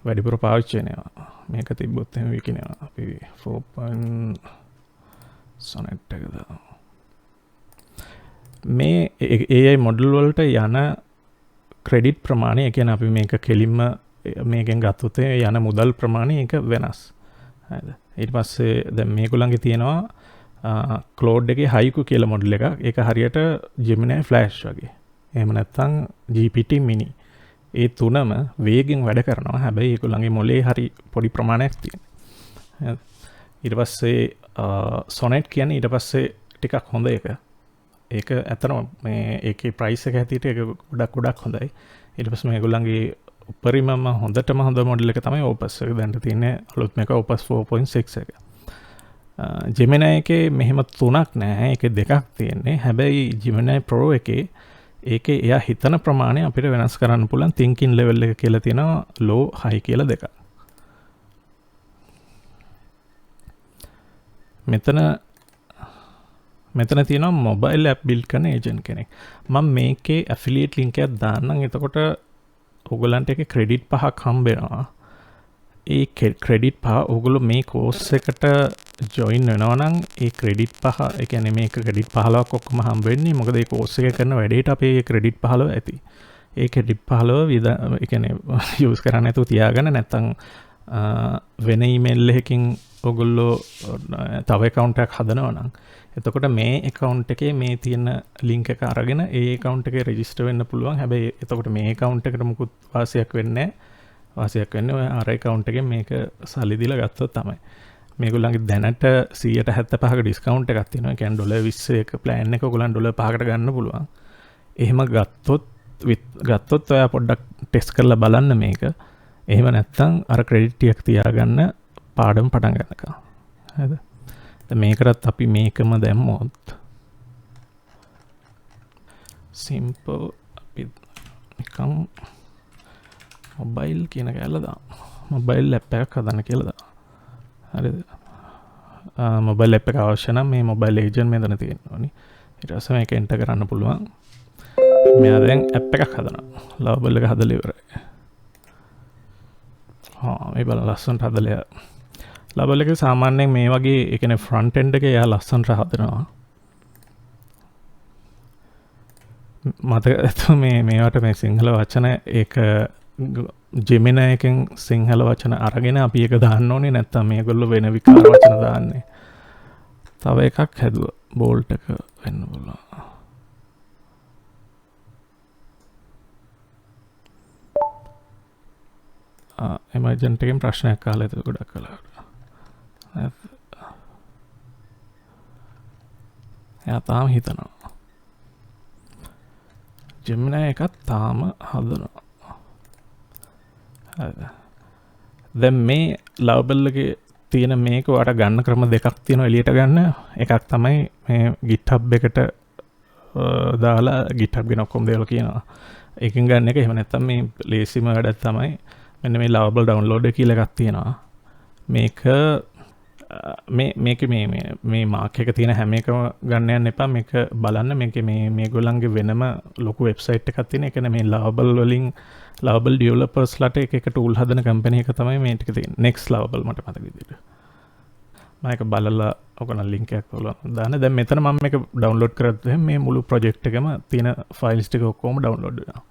වැඩිපුර පාවිච්චි වෙනවා. මේක තිබ්බොත් එහෙම විකිනවා. අපි 4. Sonnet එක දාමු. මේ AI මොඩල් වලට යන ක්‍රෙඩිට් ප්‍රමාණය, ඒ කියන්නේ අපි මේක කෙලින්ම මේකෙන් ගත්තොත් යන මුදල් ප්‍රමාණය ඒක වෙනස්. හරිද? ඊට පස්සේ දැන් මේගොල්ලන්ගේ තියෙනවා Claude එකේ Haiku කියලා මොඩල් එකක්. ඒක හරියට Gemini Flash වගේ. එහෙම නැත්නම් GPT mini. ඒ තුනම වේගෙන් වැඩ කරනවා. හැබැයි ඒගොල්ලන්ගේ මොලේ හරි පොඩි ප්‍රමාණයක් තියෙනවා. ඊට පස්සේ Sonnet කියන්නේ ඊට පස්සේ ටිකක් හොඳ එක. ඒක ඇත්තටම මේ ඒකේ ප්‍රයිස් එක හැටියට ඒක ගොඩක් හොඳයි. ඊට පස්සේ මේගොල්ලන්ගේ උපරිමම හොඳටම හොඳ මොඩල් එක තමයි Opus එක. දැන් තියෙන්නේ අලුත්ම එක Opus 4.6 එක. Gemini එකේ මෙහෙම තුනක් නැහැ. ඒකේ දෙකක් තියෙන්නේ. හැබැයි Gemini Pro එකේ ඒකේ එයා හිතන ප්‍රමාණය අපිට වෙනස් කරන්න පුළුවන්. thinking level එක කියලා තියෙනවා low high කියලා දෙකක්. මෙතන තියෙනවා mobile app build කරන agent කෙනෙක්. මම මේකේ affiliate link එකක් දාන්නම්. එතකොට ඔයගලන්ට ඒකේ credit 5ක් හම්බ වෙනවා. ඒ credit 5 ඔයගොල්ලෝ මේ course එකට join වෙනවා නම් ඒ credit 5, ඒ කියන්නේ මේක credit 15ක් ඔක්කොම හම්බ වෙන්නේ. මොකද මේ course එක කරන වැඩේට අපේ credit 15 ඇති. ඒ credit 15 ඒ කියන්නේ use කරන්න නැතුව තියාගන්න. නැත්නම් වෙන email එකකින් ඔයගොල්ලෝ තව account එකක් හදනවා නම් එතකොට මේ account එකේ මේ තියෙන link එක අරගෙන ඒ account එකේ register වෙන්න පුළුවන්. හැබැයි එතකොට මේ account එකට මුකුත් වාසියක් වෙන්නේ නැහැ. වාසියක් වෙන්නේ ඔය අර account එකෙන් මේක සල්ලි දීලා ගත්තොත් තමයි. මේගොල්ලන්ගේ දැනට 175ක ඩිස්කවුන්ට් එකක් තියෙනවා. ඒ කියන්නේ ඩොලර් 20 එක ප්ලෑන් එක ඔයගොල්ලන් ඩොලර් 5කට ගන්න පුළුවන්. එහෙම ගත්තොත් ඔයා පොඩ්ඩක් ටෙස්ට් කරලා බලන්න මේක. එහෙම නැත්නම් අර ක්‍රෙඩිට් ටිකක් තියාගන්න පාඩම පටන් ගන්නකම්. හරිද? දැන් මේකටත් අපි මේකම දැම්මොත් simple අපි නිකම් මොබයිල් කියන කැලල දාමු. මොබයිල් ඇප් එකක් හදන්න කියලා දාමු. හරිද? මොබයිල් ඇප් එක අවශ්‍ය නම් මේ මොබයිල් ඒජන්ට් මෙතන තියෙනවා නේ. ඊට පස්සේ මේක එන්ටර් කරන්න පුළුවන්. මෙයා දැන් ඇප් එකක් හදනවා. ලවබල් එක හදලා ඉවරයි. මේ බලන්න ලස්සනට හදලා. ලවබල් එක සාමාන්‍යයෙන් මේ වගේ ඒ කියන්නේ ෆ්‍රන්ට් එන්ඩ් එක එයා ලස්සනට හදනවා. මතක මේවට මේ සිංහල වචන ඒක Gemini එකෙන් සිංහල වචන අරගෙන අපි එක දාන්න ඕනේ. නැත්තම් මේගොල්ලෝ වෙන විකාර වචන දාන්නේ. තව එකක් හැදුවා. බෝල්ට් එක වෙන්න පුළුවන්. එමර්ජන්ට් එකෙන් ප්‍රශ්නයක් අහලා ඒක ගොඩක් කළා. එයා තාම හිතනවා. Gemini එකත් තාම හදනවා. දැන් මේ ලවබල් එකේ තියෙන මේක ඔයාලට ගන්න ක්‍රම දෙකක් තියෙනවා එළියට ගන්න. එකක් තමයි මේ GitHub එකට දාලා GitHub ගැන ඔක්කොම දේවල් කියනවා. ඒකෙන් ගන්න එක. එහෙම නැත්නම් මේ ලේසිම වැඩක් තමයි මෙන්න මේ ලවබල් ඩවුන්ලෝඩ් කියලා එකක් තියෙනවා. මේක මේ මාක් එක තියෙන හැම එකම ගන්න යන්න එපා. මේක බලන්න. මේකේ මේගොල්ලන්ගේ වෙනම ලොකු වෙබ්සයිට් එකක් තියෙන. ඒ කියන්නේ මේ ලවබල් වලින් ලවබල් ඩෙවලොපර්ස්ලාට එක ටූල් හදන කම්පැනි එක තමයි මේ ටික තියෙන්නේ. next ලවබල් මට මතක විදිහට. මම ඒක බලලා ඔකන ලින්ක් එකක් ඔයාලට දාන්න. දැන් මෙතන මම මේක ඩවුන්ලෝඩ් කරත් මේ මුළු ප්‍රොජෙක්ට් එකම තියෙන ෆයිල්ස් ටික ඔක්කොම ඩවුන්ලෝඩ් වෙනවා.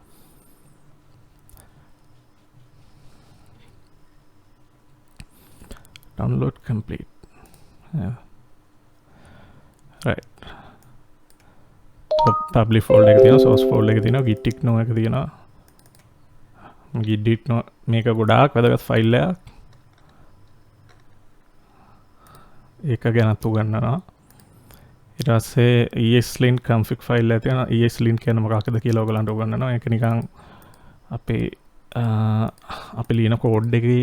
download complete. Yeah. Right. Public folder එක තියෙනවා, source folder එක තියෙනවා, git ignore එක තියෙනවා. git ignore මේක ගොඩාක් වැදගත් ෆයිල් එකක්. ඒක ගැන උගන්වනවා. ඊට පස්සේ ESLint config ෆයිල් එක තියෙනවා. ESLint කියන්නේ මොකක්ද කියලා ඔයගලන්ට උගන්වනවා. ඒක නිකන් අපේ ලියන කෝඩ් එකේ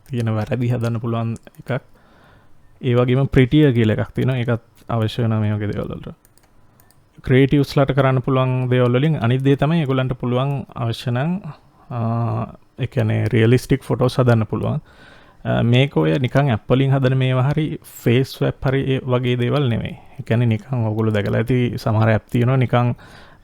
තියෙන වැරදි හදන්න පුළුවන් එකක්. ඒ වගේම prettier කියලා එකක් තියෙනවා. ඒකත් අවශ්‍ය වෙනවා මේ වගේ දේවල් වලට. creatives-ලාට කරන්න පුළුවන් දේවල් වලින් අනිත් දේ තමයි ඒගොල්ලන්ට පුළුවන් අවශ්‍ය නම් ඒ කියන්නේ realistic photos හදන්න පුළුවන්. මේක ඔය නිකන් app වලින් හදන මේවා හරි face swap හරි වගේ දේවල් නෙමෙයි. ඒ කියන්නේ නිකන් ඔයගොල්ලෝ දැකලා ඇති සමහර app තියෙනවා නිකන්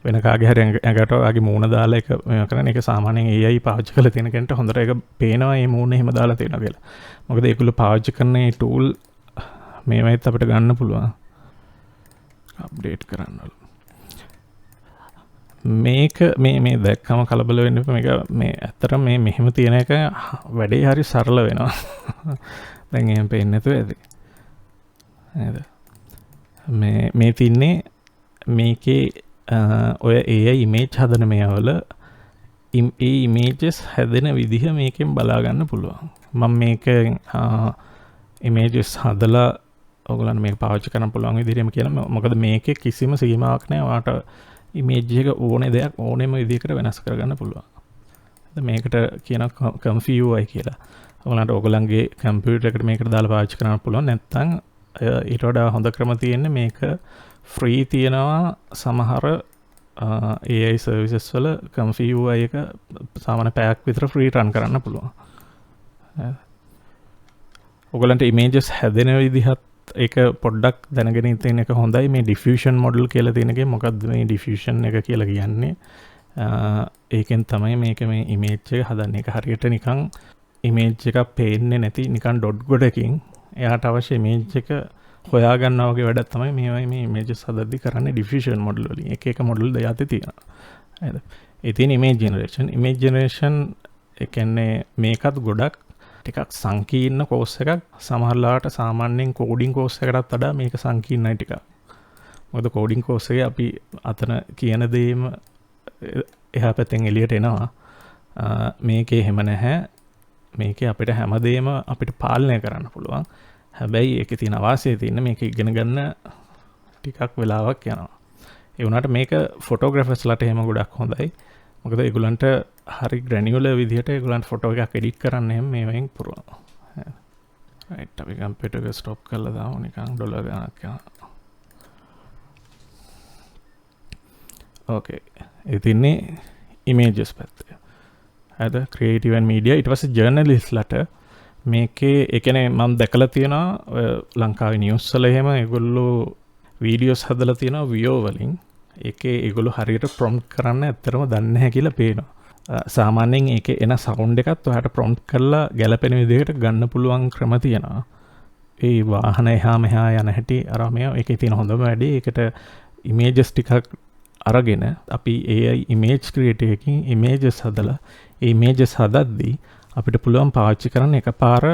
වෙන කාගේ හරි ඇඟට වගේ මූණ දාලා එක මේවා කරන එක සාමාන්‍යයෙන් AI පාවිච්චි කරලා තියෙන කෙනට හොඳට ඒක පේනවා මේ මූණ එහෙම දාලා තියෙනවා කියලා. මොකද ඒගොල්ලෝ පාවිච්චි කරන මේ tool මේවයිත් අපිට ගන්න පුළුවන්. අප්ඩේට් කරන්නලු. මේක මේ දැක්කම කලබල වෙන්න එපා. මේක මේ ඇත්තට මේ මෙහෙම තියෙන එක වැඩේ හරි සරල වෙනවා. දැන් එහෙම පේන්නේ නැතුව ඇති. නේද? මේ තින්නේ මේකේ ඔය AI image හදන මේවල ඒ images හැදෙන විදිහ මේකෙන් බලා ගන්න පුළුවන්. මම මේක images හදලා ඔයගොල්ලන්ට මේක පාවිච්චි කරන්න පුළුවන් විදිහටම කියලා. මොකද මේකේ කිසිම සීමාවක් නැහැ. ඔයාට image එක ඕනේ දෙයක් ඕනෙම විදිහකට වෙනස් කරගන්න පුළුවන්. මේකට කියන කම්ෆි UI කියලා. ඔයගලන්ට ඔයගලන්ගේ කම්පියුටර් එකට මේකට දාලා පාවිච්චි කරන්න පුළුවන්. නැත්නම් ඊට වඩා හොඳ ක්‍රම තියෙන්නේ මේක ෆ්‍රී තියෙනවා සමහර AI සර්විසස් වල කම්ෆි UI එක සාමාන්‍ය පැයක් විතර ෆ්‍රී රන් කරන්න පුළුවන්. ඔයගලන්ට ඉමේජස් හැදෙන විදිහත් ඒක පොඩ්ඩක් දැනගෙන තියෙන එක හොඳයි. මේ ඩිෆියුෂන් මොඩල් කියලා තියෙන එකේ මොකක්ද මේ ඩිෆියුෂන් එක කියලා කියන්නේ? ඒකෙන් තමයි මේක මේ ඉමේජ් එක හදන්නේ. ඒක හරියට නිකන් ඉමේජ් එකක් පේන්නේ නැති නිකන් ඩොට් ගොඩකින් එයාට අවශ්‍ය ඉමේජ් එක හොයාගන්නවා වගේ වැඩක් තමයි මේ ඉමේජස් හදද්දි කරන්නේ ඩිෆියුෂන් මොඩල් වලින්. එක එක මොඩල් දෙයක් තියෙනවා. හරිද? ඒ තියෙන ඉමේජ් ජෙනරේෂන් ඒ කියන්නේ මේකත් ගොඩක් ටිකක් සංකීර්ණ කෝස් එකක්. සමහරලාට සාමාන්‍යයෙන් කෝඩින් කෝස් එකකටත් වඩා මේක සංකීර්ණයි ටිකක්. මොකද කෝඩින් කෝස් එකේ අපි අතන කියන දේම එහා පැත්තෙන් එළියට එනවා. මේකේ එහෙම නැහැ. මේකේ අපිට හැමදේම අපිට පාලනය කරන්න පුළුවන්. හැබැයි ඒකේ තියෙන අවාසිය තියෙන මේක ඉගෙන ගන්න ටිකක් වෙලාවක් යනවා. ඒ වුණාට මේක ෆොටෝග්‍රැෆර්ස්ලාට එහෙම ගොඩක් හොඳයි. මොකද ඒගොල්ලන්ට හරි ග්‍රැනියුලර් විදිහට ඒගොල්ලන්ට ෆොටෝ එකක් එඩිට් කරන්න එහෙම මේවෙන් පුරුදු. රයිට් අපි කම්පියුටර් එක ස්ටොප් කරලා දාමු නිකන් ඩොලර් ගණනක් යනවා. ඕකේ. ඒ තින්නේ ඉමේජස් පැත්තේ. හරිද? Creative and media. ඊට පස්සේ ජර්නලිස්ට්ලාට මේකේ ඒ කියන්නේ මම දැකලා තියෙනවා ලංකාවේ නිවුස් වල එහෙම ඒගොල්ලෝ වීඩියෝස් හදලා තියෙනවා වියෝ වලින්. ඒකේ ඒගොල්ලෝ හරියට ප්‍රොම්ප්ට් කරන්න ඇත්තටම දන්නේ නැහැ කියලා පේනවා. සාමාන්‍යයෙන් ඒකේ එන සවුන්ඩ් එකත් ඔයාලට ප්‍රොම්ප්ට් කරලා ගැලපෙන විදිහට ගන්න පුළුවන් ක්‍රම තියෙනවා. ඒ වාහන එහා මෙහා යන හැටි අර මෙයා ඒකේ තියෙන හොඳම වැඩේ ඒකට ඉමේජස් ටිකක් අරගෙන අපි AI ඉමේජ් ක්‍රියේටර් එකකින් ඉමේජස් හදලා ඒ ඉමේජස් හදද්දී අපිට පුළුවන් පාවිච්චි කරන්න එකපාර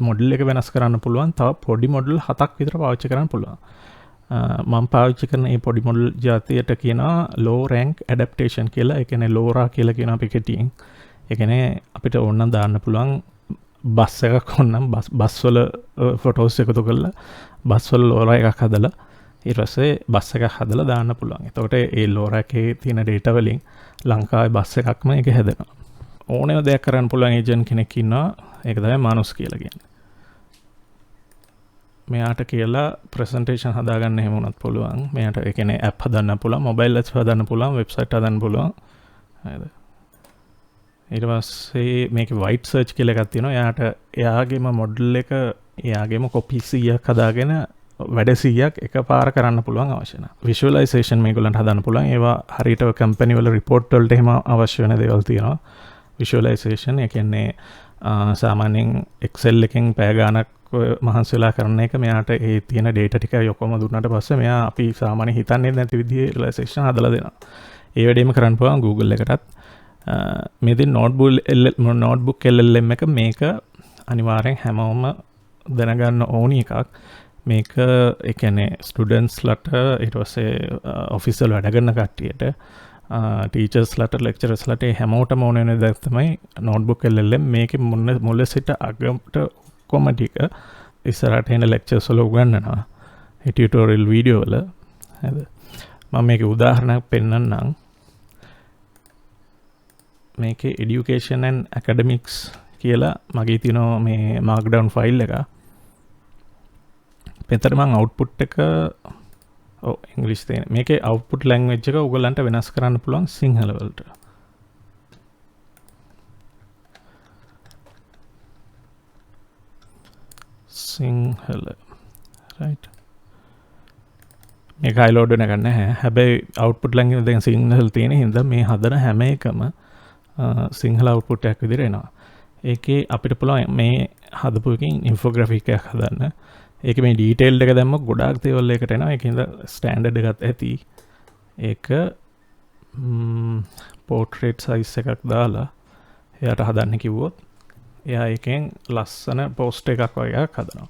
මොඩල් එක වෙනස් කරන්න පුළුවන්. තව පොඩි මොඩල් 7ක් විතර පාවිච්චි කරන්න පුළුවන්. මම පාවිච්චි කරන මේ පොඩි මොඩල් જાතියට කියනවා low rank adaptation කියලා. ඒ කියන්නේ LoRa කියලා කියන අපි කෙටියෙන්. ඒ කියන්නේ අපිට ඕනනම් දාන්න පුළුවන් බස් එකක් ඕනනම් බස් වල ෆොටෝස් එකතු කරලා බස් වල LoRa එකක් හදලා ඊට පස්සේ බස් එකක් හදලා දාන්න පුළුවන්. එතකොට ඒ LoRa එකේ තියෙන data වලින් ලංකාවේ බස් එකක්ම ඒක හැදෙනවා. ඕනෙම දෙයක් කරන්න පුළුවන් ඒජන්ට් කෙනෙක් ඉන්නවා. ඒක තමයි මානුස් කියලා කියන්නේ. මෙයාට කියලා ප්‍රසන්ටේෂන් හදාගන්න එහෙම වුණත් පුළුවන්. මෙයාට ඒ කියන්නේ ඇප් හදන්න පුළුවන්, මොබයිල් ඇප්ස් හදන්න පුළුවන්, වෙබ්සයිට් හදන්න පුළුවන්. හරිද? ඊට පස්සේ මේකේ වයිට් සර්ච් කියලා එකක් තියෙනවා. එයාට එයාගේම මොඩල් එක එයාගේම කොපි 100ක් හදාගෙන වැඩ 100ක් එකපාර කරන්න පුළුවන් අවශ්‍ය නැහැ. විෂුවලයිසේෂන් මේගොල්ලන්ට හදන්න පුළුවන්. ඒවා හරියට කම්පැනි වල රිපෝට් වලට එහෙම අවශ්‍ය වෙන දේවල් තියෙනවා. විෂුවලයිසේෂන් ඒ කියන්නේ සාමාන්‍යයෙන් Excel එකෙන් පැය ගාණක් මහන්සි වෙලා කරන එක මෙයාට ඒ තියෙන data ටික ඔක්කොම දුන්නාට පස්සේ මෙයා අපි සාමාන්‍ය හිතන්නේ නැති විදිහේ විෂුවලයිසේෂන් හදලා දෙනවා. ඒ වැඩේම කරන්න පුළුවන් Google එකටත්. මේදී notebook LLM එක මේක අනිවාර්යෙන් හැමෝම දැනගන්න ඕනි එකක්. මේක ඒ කියන්නේ ස්ටුඩන්ට්ස්ලාට ඊට පස්සේ ඔෆිස් වල වැඩ කරන කට්ටියට ටීචර්ස්ලාට ලෙක්චරර්ස්ලාට හැමෝටම ඕන වෙන දේ තමයි notebook LLM. මේකේ මුල සිට අගට ඔක්කොම ටික ඉස්සරහට එන ලෙක්චර්ස් වල උගන්වනවා. ඒ ටියුටෝරියල් වීඩියෝ වල. හරිද? මම මේකේ උදාහරණයක් පෙන්නන්නම්. මේකේ education and academics කියලා මගේ තියෙනවා මේ markdown file එක. මෙතන මම output එක ඉංග්‍රීසි තියෙන. මේකේ output language එක ඔයගලන්ට වෙනස් කරන්න පුළුවන් සිංහල වලට. සිංහල. right. මේක highload වෙන ගන්න නැහැ. හැබැයි output language දැන් සිංහල තියෙන හින්දා මේ හදන හැම එකම සිංහල output එකක් විදිහට එනවා. ඒකේ අපිට පුළුවන් මේ හදපු එකකින් infographic එකක් හදන්න. ඒක මේ ඩීටේල් එක දැම්ම ගොඩාක් දේවල් එකට එනවා. ඒකින්ද ස්ටෑන්ඩඩ් එකත් ඇති. ඒක පෝට්‍රේට් සයිස් එකක් දාලා එයාට හදන්න කිව්වොත් එයා එකෙන් ලස්සන පෝස්ට් එකක් වගේ එකක් හදනවා.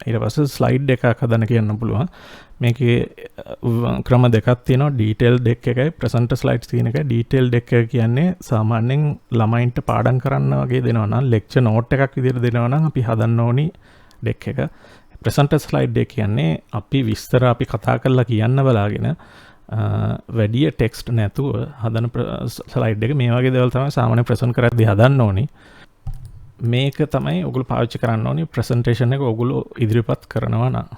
ඊට පස්සේ ස්ලයිඩ් එකක් හදන්න කියන්න පුළුවන්. මේකේ ක්‍රම දෙකක් තියෙනවා. ඩීටේල් ඩෙක් එකයි ප්‍රසන්ටර් ස්ලයිඩ්ස් තියෙන එකයි. ඩීටේල් ඩෙක් එක කියන්නේ සාමාන්‍යයෙන් ළමයින්ට පාඩම් කරන්න වගේ දෙනවා නම් ලෙක්චර් නෝට් එකක් විදිහට දෙනවා නම් අපි හදන්න ඕනි ඩෙක් එක. ප්‍රසන්ටර් ස්ලයිඩ් එක කියන්නේ අපි විස්තර අපි කතා කරලා කියන්න බලාගෙන වැඩිය ටෙක්ස්ට් නැතුව හදන ස්ලයිඩ් එක මේ වගේ දේවල් තමයි සාමාන්‍ය ප්‍රසන්ට් කරද්දී හදන්න ඕනි. මේක තමයි ඔයගොල්ලෝ පාවිච්චි කරන්න ඕනි ප්‍රසන්ටේෂන් එක ඔයගොල්ලෝ ඉදිරිපත් කරනවා නම්.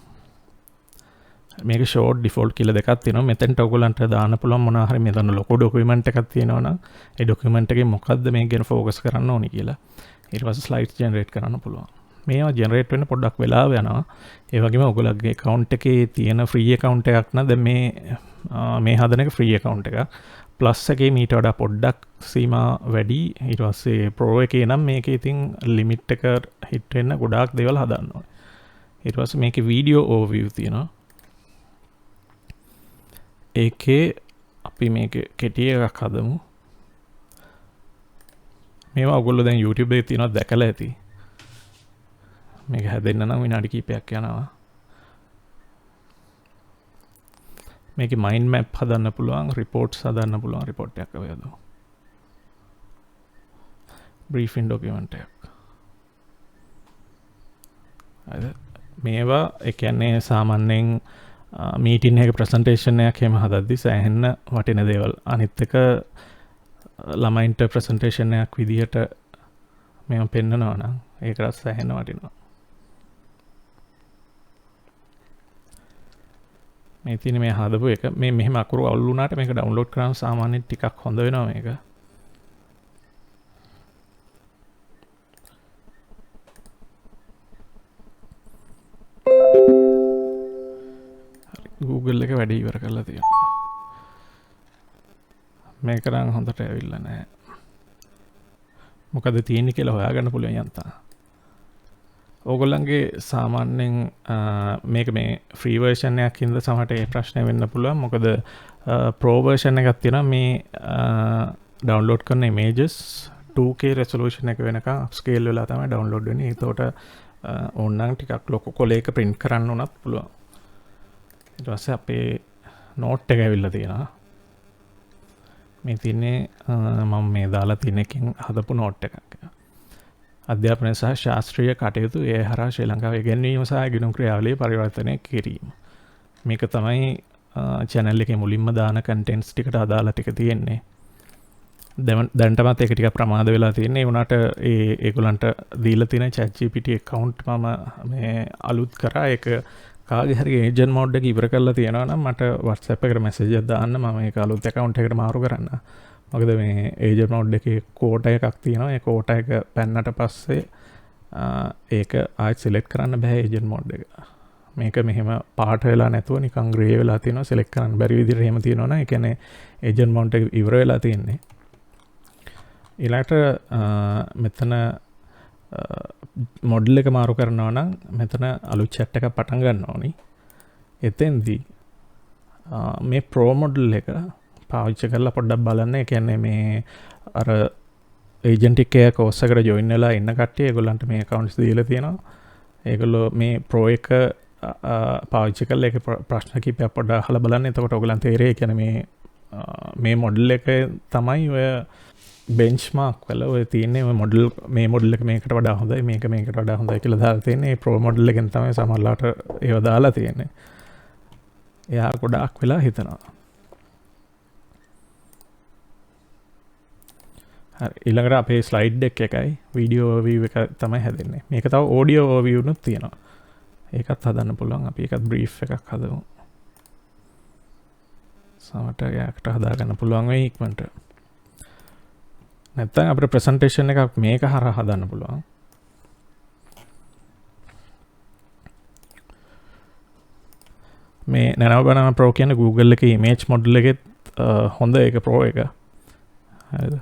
මේක ෂෝට් ඩිෆෝල්ට් කියලා දෙකක් තියෙනවා. මෙතෙන්ට ඔයගොල්ලන්ට දාන්න පුළුවන් මොනවා හරි මෙතන ලොකු ඩොකියුමන්ට් එකක් තියෙනවා නම් ඒ ඩොකියුමන්ට් එකේ මොකද්ද මේක ගැන ફોකස් කරන්න ඕනි කියලා. ඊට පස්සේ ස්ලයිඩ්ස් ජෙනරේට් කරන්න පුළුවන්. මේවා ජෙනරේට් වෙන්න පොඩ්ඩක් වෙලාව යනවා. ඒ වගේම ඔයගොල්ලෝගේ account එකේ තියෙන free account එකක් නම් දැන් මේ හදන එක free account එකක්. plus එකේ මීට වඩා පොඩ්ඩක් සීමා වැඩි. ඊට පස්සේ pro එකේ නම් මේකේ ඉතින් limit එක hit වෙන්න ගොඩාක් දේවල් හදන්න ඕනේ. ඊට පස්සේ මේකේ video overview තියෙනවා. ඒකේ අපි මේක කෙටි එකක් හදමු. මේවා ඔයගොල්ලෝ දැන් YouTube එකේ තියෙනවා දැකලා ඇති. මේක හැදෙන්න නම් විනාඩි කිහිපයක් යනවා. මේකේ mind map හදන්න පුළුවන්, reports හදන්න පුළුවන්. report එකක් අපි හදමු. briefing document එකක්. හරිද? මේවා ඒ කියන්නේ සාමාන්‍යයෙන් මීටින් එක ප්‍රසන්ටේෂන් එකක් එහෙම හදද්දි සෑහෙන්න වටින දේවල්. අනිත් එක ළමයින්ට ප්‍රසන්ටේෂන් එකක් විදිහට මේව පෙන්නනවා නම් ඒකට සෑහෙන්න වටිනවා. මේ තියෙන මේ හදපු එක මේ මෙහෙම අකුරු අවුල් වුණාට මේක ඩවුන්ලෝඩ් කරාම සාමාන්‍යයෙන් ටිකක් හොඳ වෙනවා මේක. Google එක වැඩි ඉවර කරලා තියෙනවා. මේක නම් හොඳට ඇවිල්ලා නැහැ. මොකද තියෙන්නේ කියලා හොයාගන්න පුළුවන් යන්තා. ඕගොල්ලන්ගේ සාමාන්‍යයෙන් මේක මේ ෆ්‍රී වර්ෂන් එකක් ඉඳලා සමහරට ඒ ප්‍රශ්නේ වෙන්න පුළුවන්. මොකද ප්‍රෝ වර්ෂන් එකක් තියෙනවා මේ ඩවුන්ලෝඩ් කරන images 2K resolution එක වෙනකන් upscale වෙලා තමයි ඩවුන්ලෝඩ් වෙන්නේ. ඒකට ඕනනම් ටිකක් ලොකු කොලයක print කරන්න උනත් පුළුවන්. ඊට පස්සේ අපේ නෝට් එක ඇවිල්ලා තියෙනවා. මේ තියන්නේ මම මේ දාලා තියෙන එකෙන් හදපු නෝට් එකක්. අධ්‍යාපනය සහ ශාස්ත්‍රීය කටයුතු ඒ හරහා ශ්‍රී ලංකාවේ ඉගෙනීම සහ ඉගෙනුම් ක්‍රියාවලිය පරිවර්තනය කිරීම. මේක තමයි channel එකේ මුලින්ම දාන contents ටිකට අදාළ ටික තියෙන්නේ. දැන්ටමත් ඒක ටිකක් ප්‍රමාද වෙලා තියෙන්නේ. ඒ වුණාට ඒගොල්ලන්ට දීලා තියෙන ChatGPT account මම මේ අලුත් කරා. ඒක කාගේ හරි ඒජන්ට් මෝඩ් එක ඉවර කරලා තියෙනවා නම් මට WhatsApp එකට message එකක් දාන්න. මම ඒක අලුත් account එකකට මාරු කරන්න. මොකද මේ ඒජන්ට් මෝඩ් එකේ කෝටා එකක් තියෙනවා. ඒ කෝටා එක පැන්නට පස්සේ ඒක ආයෙත් select කරන්න බෑ ඒජන්ට් මෝඩ් එක. මේක මෙහෙම පාට වෙලා නැතුව නිකන් ග්‍රේ වෙලා තියෙනවා. select කරන්න බැරි විදිහට එහෙම තියෙනවා නම් ඒ කියන්නේ ඒජන්ට් මෝඩ් එක ඉවර වෙලා තියෙන්නේ. ඊළඟට මෙතන මොඩල් එක මාරු කරනවා නම් මෙතන අලුත් chat එකක් පටන් ගන්න ඕනි. එතෙන්දී මේ pro මොඩල් එක පාවිච්චි කරලා පොඩ්ඩක් බලන්න. ඒ කියන්නේ මේ අර ඒජන්ටික් එක කෝස් එකට ජොයින් වෙලා ඉන්න කට්ටිය ඒගොල්ලන්ට මේ accounts දීලා තියෙනවා. ඒගොල්ලෝ මේ pro එක පාවිච්චි කරලා ඒක ප්‍රශ්න කිහිපයක් පොඩ්ඩක් අහලා බලන්න. එතකොට ඔයගොල්ලන් තේරෙයි. ඒ කියන්නේ මේ මොඩල් එක තමයි ඔය benchmark වල ඔය තියෙන්නේ ඔය මොඩල් මේ මොඩල් එක මේකට වඩා හොඳයි මේක මේකට වඩා හොඳයි කියලා දාලා තියෙන්නේ. ඒ pro මොඩල් එකෙන් තමයි සමහරලාට ඒව දාලා තියෙන්නේ. එයා ගොඩාක් වෙලා හිතනවා. හරි ඊළඟට අපේ ස්ලයිඩ් දෙක එකයි වීඩියෝ ඕවර්විව් එක තමයි හැදෙන්නේ. මේක තව ඔඩියෝ ඕවර්විව් උනුත් තියෙනවා. ඒකත් හදන්න පුළුවන්. අපි ඒකත් බ්‍රීෆ් එකක් හදමු. සමහරට යාකට හදාගන්න පුළුවන් වෙයි ඉක්මනට. නැත්නම් අපේ ප්‍රසන්ටේෂන් එකක් මේක හරහා හදන්න පුළුවන්. මේ Nano Banana Pro කියන්නේ Google එකේ image model එකෙත් හොඳ එක Pro එක. හරිද?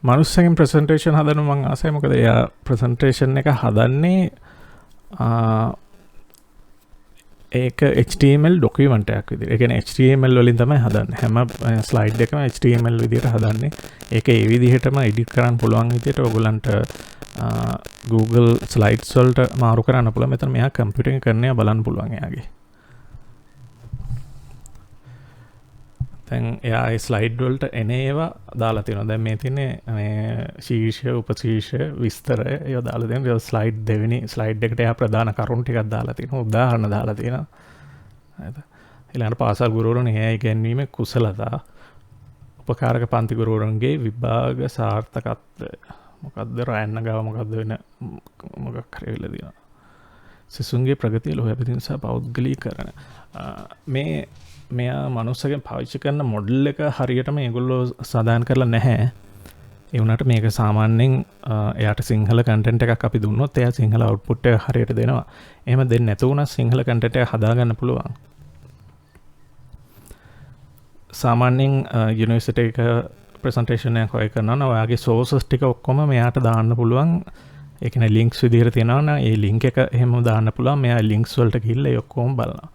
මනුස්සයන් ප්‍රසන්ටේෂන් හදන මං ආසයි. මොකද එයා ප්‍රසන්ටේෂන් එක හදන්නේ ඒක HTML ඩොකියුමන්ට් එකක් විදිහට. ඒ කියන්නේ HTML වලින් තමයි හදන්නේ. හැම ස්ලයිඩ් එකම HTML විදිහට හදන්නේ. ඒක ඒ විදිහටම එඩිට් කරන්න පුළුවන් විදිහට ඔයගොල්ලන්ට Google Slides වලට මාරු කරන්න පුළුවන්. මෙතන මෙයා කම්පියුටර් එකෙන් කරන්නේ බලන්න පුළුවන් එයාගේ. තැන් එයා ස්ලයිඩ් වලට එන ඒවා දාලා තියෙනවා. දැන් මේ තියෙන්නේ මේ ශීර්ෂය උපශීර්ෂය විස්තර ඒවා දාලා තියෙනවා. ස්ලයිඩ් දෙවෙනි ස්ලයිඩ් එකට එයා ප්‍රධාන කරුණු ටිකක් දාලා තියෙනවා. උදාහරණ දාලා තියෙනවා. හරිද? ඊළඟට පාසල් ගුරුවරුන් එයා ඉගැන්වීමේ කුසලතා උපකාරක පන්ති ගුරුවරුන්ගේ විභාග සාර්ථකත්වය මොකක්ද රයන්න ගාව මොකක්ද වෙන මොකක් හරි වෙලා තියෙනවා. සිසුන්ගේ ප්‍රගතිය ලෝහ පැතිරීම සහ පෞද්ගලීකරණ. මේ මෙයා මනුස්සගෙන් පාවිච්චි කරන මොඩල් එක හරියටම ඒගොල්ලෝ සඳහන් කරලා නැහැ. ඒ වුණාට මේක සාමාන්‍යයෙන් එයාට සිංහල කන්ටෙන්ට් එකක් අපි දුන්නොත් එයා සිංහල අවුට්පුට් එක හරියට දෙනවා. එහෙම දෙන්නේ නැතු වුණා සිංහල කන්ටෙන්ට් එක හදාගන්න පුළුවන්. සාමාන්‍යයෙන් යුනිවර්සිටි එක ප්‍රසන්ටේෂන් එකක් ඔය කරනවා නම් ඔයාගේ සෝසස් ටික ඔක්කොම මෙයාට දාන්න පුළුවන්. ඒ කියන්නේ ලින්ක්ස් විදිහට තියෙනවා නම් ඒ ලින්ක් එක එහෙම දාන්න පුළුවන්. මෙයා ලින්ක්ස් වලට ගිහිල්ලා ඒ ඔක්කොම බලනවා.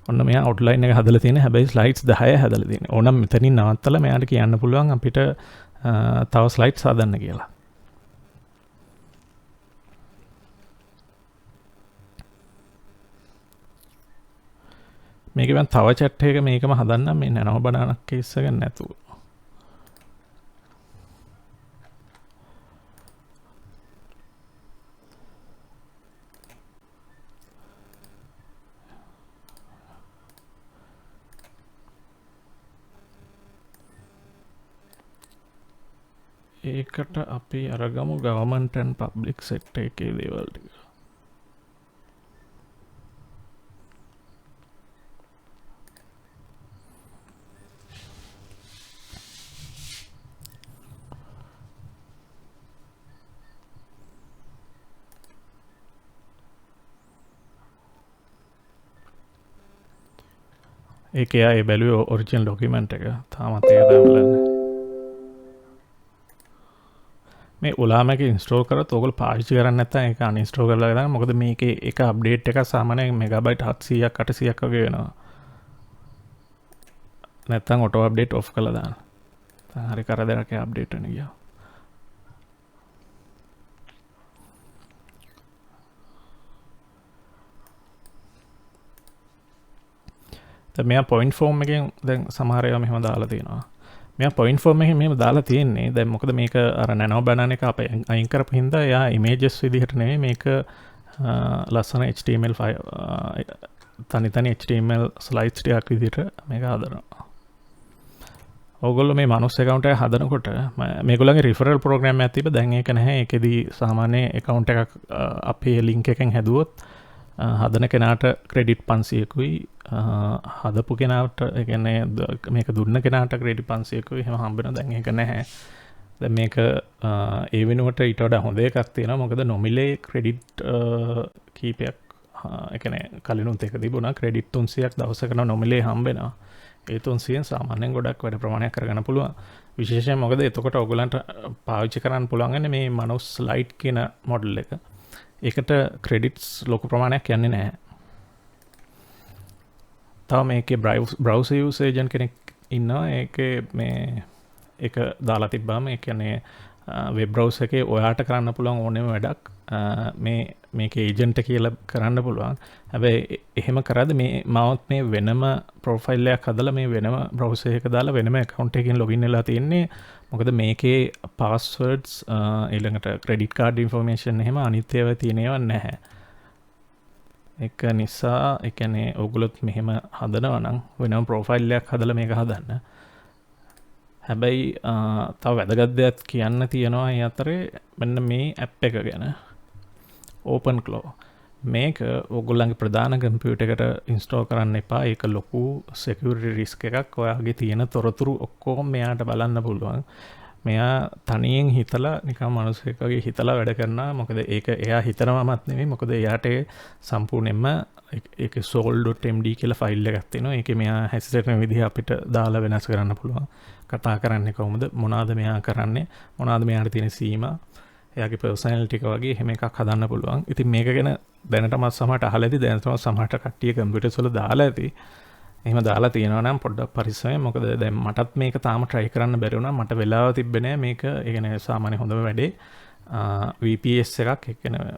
ඔන්න මෙයා අවුට්ලයින් එක හදලා තියෙන හැබැයි ස්ලයිඩ්ස් 10 හදලා තියෙනවා. ඕනම් මෙතනින් නවත්තලා මෙයාට කියන්න පුළුවන් අපිට තව ස්ලයිඩ්ස් හදන්න කියලා. මේක මම තව chat එකක මේකම හදන්නම් මේ නනව බනානක් කේස් එක නැතුව. ඒකට අපි අරගමු ගවර්න්මන්ට් ඇන්ඩ් පබ්ලික් සෙක්ටර් එකේ දේවල් ටික. ඒක එයා ඒ බැලුවේ ඔරිජිනල් ඩොකියුමන්ට් එක. තාමත් ඒක තමයි බලන්නේ. මේ උලාමක ඉන්ස්ටෝල් කරත් ඔයගොල්ලෝ පාවිච්චි කරන්නේ නැත්නම් ඒක අන්ඉන්ස්ටෝල් කරලා දාන්න. මොකද මේකේ එක අප්ඩේට් එකක් සාමාන්‍යයෙන් මෙගාබයිට් 700ක් 800ක් වගේ වෙනවා. නැත්නම් ඔටෝ අප්ඩේට් ඔෆ් කරලා දාන්න. දැන් හරි කරදරයක් අප්ඩේට් වෙන ගියා. දැන් මෙයා පොයින්ට් ෆෝම් එකෙන් දැන් සමහර ඒවා මෙහෙම දාලා තියෙනවා. මෙයා පොයින්ට් ෆෝම් එකෙන් මෙහෙම දාලා තියෙන්නේ. දැන් මොකද මේක අර නැනෝ බනන එක අපේ අයින් කරපු හින්දා එයා ඉමේජස් විදිහට නෙමෙයි මේක ලස්සන HTML තනි HTML ස්ලයිඩ්ස් ටිකක් විදිහට මේක හදනවා. ඔයගොල්ලෝ මේ මනුස්ස account එක හදනකොට මේගොල්ලන්ගේ referral program එකක් තිබ්බ. දැන් ඒක නැහැ. ඒකෙදී සාමාන්‍ය account එකක් අපේ link එකෙන් හැදුවොත් හදන කෙනාට ක්‍රෙඩිට් 500කුයි හදපු කෙනාට ඒ කියන්නේ මේක දුන්න කෙනාට ක්‍රෙඩිට් 500කුයි එහෙම හම්බ වෙනවා. දැන් ඒක නැහැ. දැන් මේක ඒ වෙනුවට ඊට වඩා හොඳ එකක් තියෙනවා. මොකද නොමිලේ ක්‍රෙඩිට් කීපයක් ඒ කියන්නේ කලිනුත් එක තිබුණා. ක්‍රෙඩිට් 300ක් දවසකට නොමිලේ හම්බ වෙනවා. ඒ 300න් සාමාන්‍යයෙන් ගොඩක් වැඩ ප්‍රමාණයක් කරගන්න පුළුවන්. විශේෂයෙන් මොකද එතකොට ඔයගලන්ට පාවිච්චි කරන්න පුළුවන් මේ මනුස් ලයිට් කියන මොඩල් එක. ඒකට ක්‍රෙඩිට්ස් ලොකු ප්‍රමාණයක් යන්නේ නැහැ. තව මේකේ බ්‍රවුසර් යූසර් ඒජන්ට් කෙනෙක් ඉන්නවා. ඒකේ මේ ඒක දාලා තිබ්බාම ඒ කියන්නේ වෙබ් බ්‍රවුසර් එකේ ඔයාට කරන්න පුළුවන් ඕනෙම වැඩක් මේකේ ඒජන්ට් කියලා කරන්න පුළුවන්. හැබැයි එහෙම කරද්දී මේ මමත් මේ වෙනම ප්‍රොෆයිල් එකක් හදලා මේ වෙනම බ්‍රවුසර් එක දාලා වෙනම account එකකින් login වෙලා තියෙන්නේ. මොකද මේකේ passwords ඊළඟට credit card information එහෙම අනිත් ඒවා තියෙන ඒවා නැහැ. ඒක නිසා ඒ කියන්නේ ඔයගොල්ලොත් මෙහෙම හදනවා නම් වෙනම ප්‍රොෆයිල් එකක් හදලා මේක හදන්න. හැබැයි තව වැදගත් දෙයක් කියන්න තියෙනවා ඒ අතරේ මෙන්න මේ app එක ගැන. OpenClaw. මේක ඔයගොල්ලන්ගේ ප්‍රධාන කම්පියුටර් එකට ඉන්ස්ටෝල් කරන්න එපා. ඒක ලොකු security risk එකක්. ඔයාගේ තියෙන තොරතුරු ඔක්කොම මෙයාට බලන්න පුළුවන්. මෙයා තනියෙන් හිතලා නිකන් මිනිස්සෙක් වගේ හිතලා වැඩ කරනවා. මොකද ඒක එයා හිතනවමත් නෙමෙයි. මොකද එයාට සම්පූර්ණයෙන්ම ඒකේ soul.md කියලා ෆයිල් එකක් තියෙනවා. ඒකේ මෙයා හැසිරෙන විදිහ අපිට දාලා වෙනස් කරන්න පුළුවන්. කතා කරන්නේ කොහොමද? මොනවාද මෙයා කරන්නේ? මොනවාද මෙයාට තියෙන සීමා? එයාගේ පර්සනැලිටි එක වගේ එහෙම එකක් හදන්න පුළුවන්. ඉතින් මේක ගැන දැනටමත් සමහරට අහලා ඇති. දැනටමත් සමහරට කට්ටිය කම්පියුටර්ස් වල දාලා ඇති. එහෙම දාලා තියෙනවා නම් පොඩ්ඩක් පරිස්සමෙන්. මොකද දැන් මටත් මේක තාම try කරන්න බැරි වුණා. මට වෙලාව තිබ්බේ නෑ මේක. ඒ කියන්නේ සාමාන්‍ය හොඳම වැඩේ VPS එකක්. ඒ කියන්නේ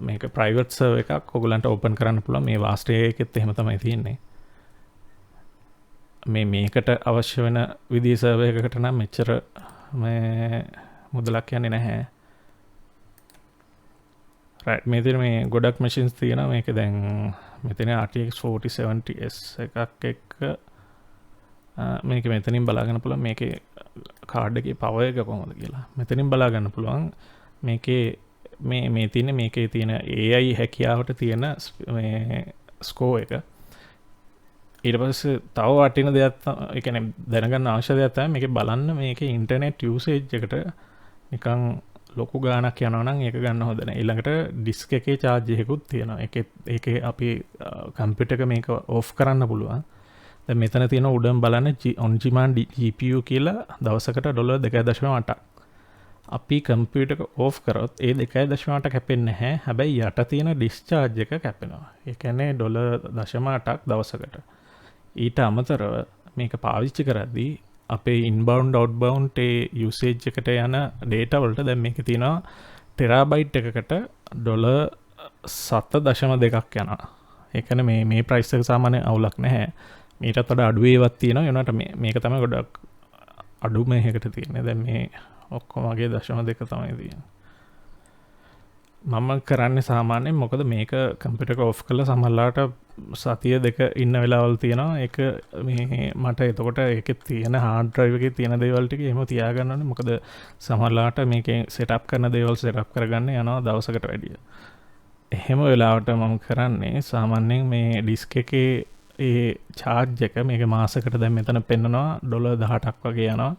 මේක private server එකක් ඔයගලන්ට open කරන්න පුළුවන්. මේ vast එකෙත් එහෙම තමයි තියෙන්නේ. මේකට අවශ්‍ය වෙන විදිහේ සර්වර් එකකට නම් මෙච්චර මේ මුදලක් යන්නේ නැහැ. රයිට් මෙතන මේ ගොඩක් මැෂින්ස් තියෙනවා. මේක දැන් මෙතන RTX 4070S එකක් එක්ක මේක මෙතනින් බලා ගන්න පුළුවන් මේකේ කාඩ් එකේ පවර් එක කොහොමද කියලා. මෙතනින් බලා ගන්න පුළුවන් මේකේ මේ තියෙන මේකේ තියෙන AI හැකියාවට තියෙන මේ ස්කෝර් එක. ඊට පස්සේ තව වටින දෙයක් ඒ කියන්නේ දැනගන්න අවශ්‍ය දෙයක් තමයි මේකේ බලන්න මේකේ ඉන්ටර්නෙට් යූසේජ් එකට නිකන් ලොකු ගාණක් යනවා නම් ඒක ගන්න හොඳ නැහැ. ඊළඟට ඩිස්ක් එකේ charge එකකුත් තියෙනවා. ඒකේ අපි කම්පියුටර් එක මේක ඕෆ් කරන්න පුළුවන්. දැන් මෙතන තියෙන උඩම බලන්න on demand GPU කියලා දවසකට $2.8ක්. අපි කම්පියුටර් එක ඕෆ් කරොත් ඒ 2.8 කැපෙන්නේ නැහැ. හැබැයි යට තියෙන ඩිස්චාර්ජ් එක කැපෙනවා. ඒ කියන්නේ $0.8ක් දවසකට. ඊට අමතරව මේක පාවිච්චි කරද්දී අපේ ඉන්බවුන්ඩ් අවුට්බවුන්ඩ් ඒ යූසේජ් එකට යන ඩේටා වලට දැන් මේකේ තියෙනවා ටෙරාබයිට් එකකට $7.2ක් යනවා. ඒ කියන්නේ මේ ප්‍රයිස් එක සාමාන්‍ය අවුලක් නැහැ. මීටත් වඩා අඩු ඒවත් තියෙනවා. ඒ වුණාට මේක තමයි ගොඩක් අඩු මේකට තියෙන්නේ. දැන් මේ ඔක්කොම වගේ 0.2 තමයි තියෙන්නේ. මම කරන්නේ සාමාන්‍යයෙන් මොකද මේක කම්පියුටර් එක ඕෆ් කරලා සමහරලාට සතිය දෙක ඉන්න වෙලාවල් තියෙනවා. ඒක මේ මට එතකොට ඒකේ තියෙන හાર્ඩ් ඩ්‍රයිව් එකේ තියෙන දේවල් ටික එහෙම තියාගන්න ඕනේ. මොකද සමහරලාට මේකේ සෙටප් කරන දේවල් සෙටප් කරගන්න යනවා දවසකට වැඩිය. එහෙම වෙලාවට මම කරන්නේ සාමාන්‍යයෙන් මේ ඩිස්ක් එකේ ඒ charge එක මේක මාසෙකට දැන් මෙතන පෙන්නනවා $18ක් වගේ යනවා.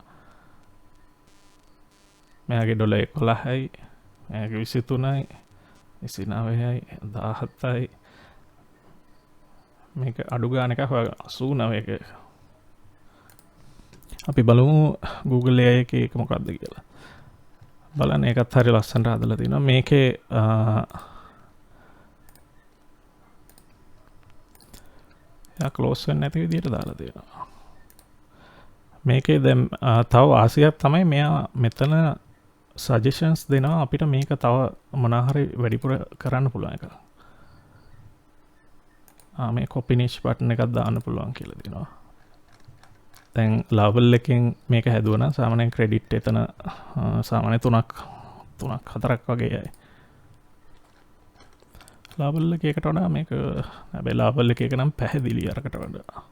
මෙයාගේ $11යි මේක 23යි 29යි 17යි මේක අඩු ගානක 89ක. අපි බලමු Google AI එකේ එක මොකක්ද කියලා. බලන්න ඒකත් හරි ලස්සනට හදලා තිනවා. මේකේ ක්ලෝස් වෙන්නේ නැති විදිහට දාලා තියෙනවා. මේකේ දැන් තව වාසියක් තමයි මෙයා මෙතන සජෙෂන්ස් දෙනවා අපිට මේක තව මොනාහරි වැඩිපුර කරන්න පුළුවන් එක. මේ කොපි නිච් බටන් එකක් දාන්න පුළුවන් කියලා දෙනවා. දැන් ලෙවල් එකෙන් මේක හැදුවනම් සාමාන්‍යයෙන් ක්‍රෙඩිට් එතන සාමාන්‍ය 3-4ක් වගේ යයි. ලෙවල් එකකට වඩා මේක හැබැයි ලෙවල් එකක නම් පැහැදිලි අරකට වඩා.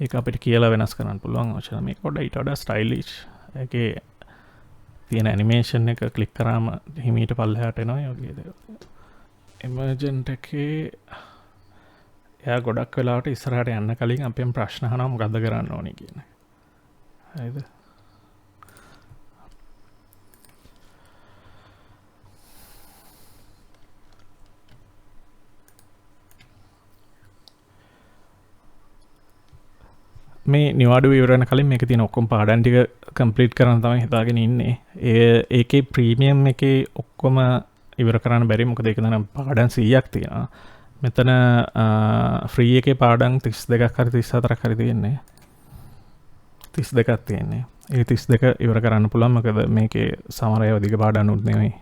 ඒක අපිට කියලා වෙනස් කරන්න පුළුවන්. ඔච්චර මේක පොඩ්ඩක් ඊට වඩා ස්ටයිලිෂ්. ඒකේ තියෙන ඇනිමේෂන් එක ක්ලික් කරාම හිමීට පල්ලෙහාට එනවා ඒ වගේ දේවල්. එමර්ජන්ට් එකේ එයා ගොඩක් වෙලාවට ඉස්සරහට යන්න කලින් අපෙන් ප්‍රශ්න අහනවා මොකද්ද කරන්න ඕනේ කියන එක. හරිද? මේ නිවාඩු ඉවරන කලින් මේක තියෙන ඔක්කොම පාඩම් ටික කම්ප්ලීට් කරන්න තමයි හිතාගෙන ඉන්නේ. ඒකේ ප්‍රීමියම් එකේ ඔක්කොම ඉවර කරන්න බැරි මොකද ඒක නම් පාඩම් 100ක් තියෙනවා. මෙතන ෆ්‍රී එකේ පාඩම් 32ක් හරි 34ක් හරි තියෙන්නේ. 32ක් තියෙන්නේ. ඒ 32 ඉවර කරන්න පුළුවන් මොකද මේකේ සමහර ඒවා දිග පාඩම් උත් නෙමෙයි.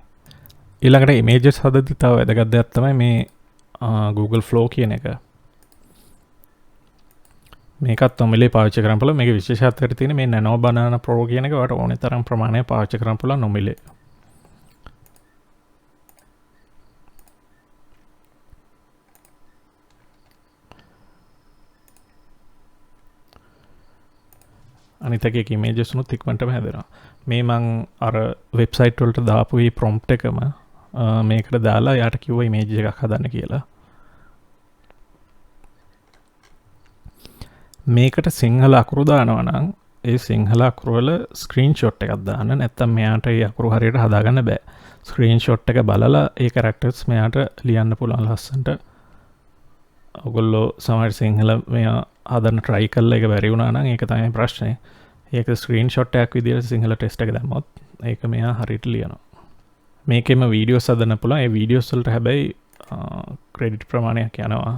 ඊළඟට ඉමේජස් හදද්දි තව වැදගත් දෙයක් තමයි මේ Google Flow කියන එක. මේකත් නොමිලේ පාවිච්චි කරන්න පුළුවන්. මේකේ විශේෂත්වයට තියෙන මේ Nano Banana Pro කියන එක ඔයාලට ඕනේ තරම් ප්‍රමාණයක් පාවිච්චි කරන්න පුළුවන් නොමිලේ. අනිත් එකේ ඉමේජස් උනුත් ඉක්මනටම හැදෙනවා. මේ මං අර වෙබ්සයිට් වලට දාපු මේ ප්‍රොම්ප්ට් එකම මේකට දාලා යාට කිව්වා ඉමේජ් එකක් හදන්න කියලා. මේකට සිංහල අකුරු දානවා නම් ඒ සිංහල අකුරු වල ස්ක්‍රීන්ෂොට් එකක් දාන්න. නැත්නම් මෙයාට ඒ අකුරු හරියට හදාගන්න බෑ. ස්ක්‍රීන්ෂොට් එක බලලා ඒ කැරක්ටර්ස් මෙයාට ලියන්න පුළුවන් ලස්සනට. ඔයගොල්ලෝ සමහර සිංහල මෙයා හදන්න try කරලා ඒක බැරි වුණා නම් ඒක තමයි ප්‍රශ්නේ. ඒක ස්ක්‍රීන්ෂොට් එකක් විදිහට සිංහල ටෙස්ට් එක දැම්මොත් ඒක මෙයා හරියට ලියනවා. මේකෙම වීඩියෝස් හදන්න පුළුවන්. ඒ වීඩියෝස් වලට හැබැයි ක්‍රෙඩිට් ප්‍රමාණයක් යනවා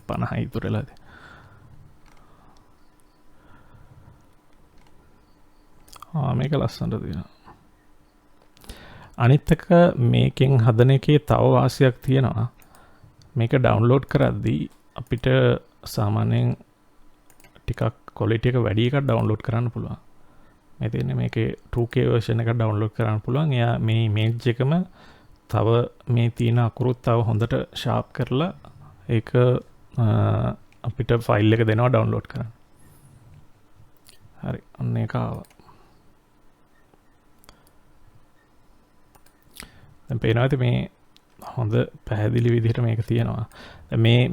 50 ඉතුරුලාද. මේක ලස්සනට තියෙනවා. අනිත් එක මේකෙන් හදන එකේ තව වාසියක් තියෙනවා. මේක ඩවුන්ලෝඩ් කරද්දී අපිට සාමාන්‍යයෙන් ටිකක් quality එක වැඩි එකක් download කරන්න පුළුවන්. මේ තියෙන්නේ මේකේ 2K version එක download කරන්න පුළුවන්. එයා මේ image එකම තව මේ තියෙන අකුරුත් තව හොඳට sharp කරලා ඒක අපිට ෆයිල් එක දෙනවා download කරන්න. හරි අන්න ඒක ආවා. දැන් පේනවා ඇති මේ හොඳ පැහැදිලි විදිහට මේක තියෙනවා.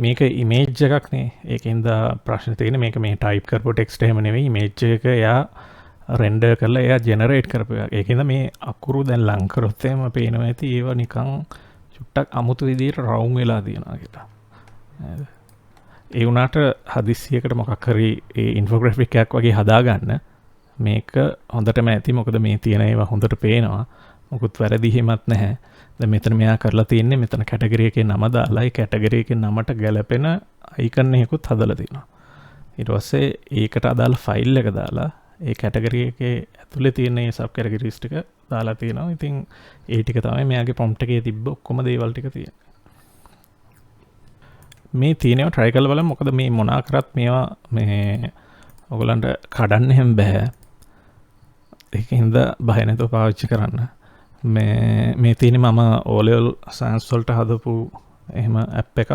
මේක image එකක් නේ. ඒකෙන්ද ප්‍රශ්න තියෙන්නේ මේක මේ type කරපු text එහෙම නෙවෙයි image එක එයා render කරලා එයා generate කරපු එක. ඒකෙන්ද මේ අකුරු දැන් ලං කරොත් එහෙම පේනවා ඇති ඒවා නිකන් චුට්ටක් අමුතු විදිහට round වෙලා තියෙනවා කියලා. නේද? ඒ වුණාට හදිස්සියකට මොකක් හරි ඒ infographic එකක් වගේ හදාගන්න මේක හොඳටම ඇති. මොකද මේ තියෙන ඒවා හොඳට පේනවා. මොකුත් වැරදි හිමත් නැහැ. දැන් මෙතන මෙයා කරලා තියෙන්නේ මෙතන කැටගරි එකේ නම දාලා ඒ කැටගරි එකේ නමට ගැලපෙන අයිකන් එකකුත් හදලා තියෙනවා. ඊට පස්සේ ඒකට අදාළ ෆයිල් එක දාලා ඒ කැටගරි එකේ ඇතුලේ තියෙන මේ සබ් කැටගරිස් ටික දාලා තියෙනවා. ඉතින් ඒ ටික තමයි මෙයාගේ ප්‍රොම්ප්ට් එකේ තිබ්බ ඔක්කොම දේවල් ටික තියෙන්නේ. මේ තියෙනවා try කරලා බලන්න. මොකද මේ මොනා කරත් මේවා මේ ඔයගලන්ට කඩන්න හැම බෑ. ඒකින්ද බය නැතුව පාවිච්චි කරන්න. මේ තියෙන මම O-level science වලට හදපු එහෙම app එකක්.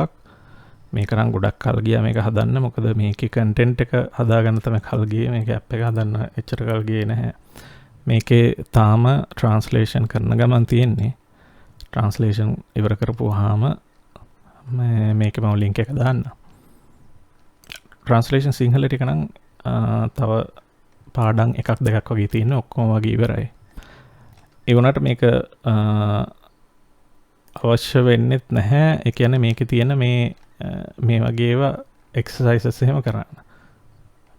මේක නම් ගොඩක් කල් ගියා මේක හදන්න. මොකද මේකේ content එක හදාගන්න තමයි කල් ගියේ. මේක app එක හදන්න එච්චර කල් ගියේ නැහැ. මේකේ තාම translation කරන ගමන් තියෙන්නේ. translation ඉවර කරපුවාම මේකේ මම link එක දාන්න. translation සිංහලට එක නම් තව පාඩම් එකක් දෙකක් වගේ තියෙන ඔක්කොම වගේ ඉවරයි. ඒ වුණාට මේක අවශ්‍ය වෙන්නෙත් නැහැ. ඒ කියන්නේ මේකේ තියෙන මේ වගේ ඒවා exercises එහෙම කරන්න.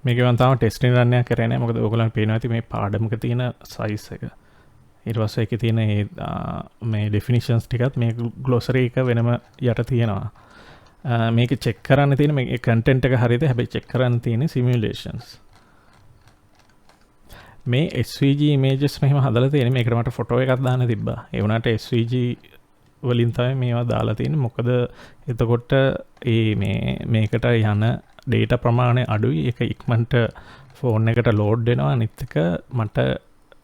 මේක මම තාම ටෙස්ටිං රන් එකක් කරේ නැහැ. මොකද ඔයගොල්ලන් පේනවා ඇති මේ පාඩමක තියෙන size එක. ඊට පස්සේ ඒකේ තියෙන මේ definitions ටිකත් මේ glossary එක වෙනම යට තියෙනවා. මේක check කරන්න තියෙන මේ content එක හරියද? හැබැයි check කරන්න තියෙන්නේ simulations. මේ SVG images මෙහෙම හදලා තියෙන්නේ. මේකට මට ෆොටෝ එකක් දාන්න තිබ්බා. ඒ වුණාට SVG වලින් තමයි මේවා දාලා තියෙන්නේ. මොකද එතකොට මේකට යන data ප්‍රමාණය අඩුයි. ඒක ඉක්මනට ෆෝන් එකට load වෙනවා. අනිත් එක මට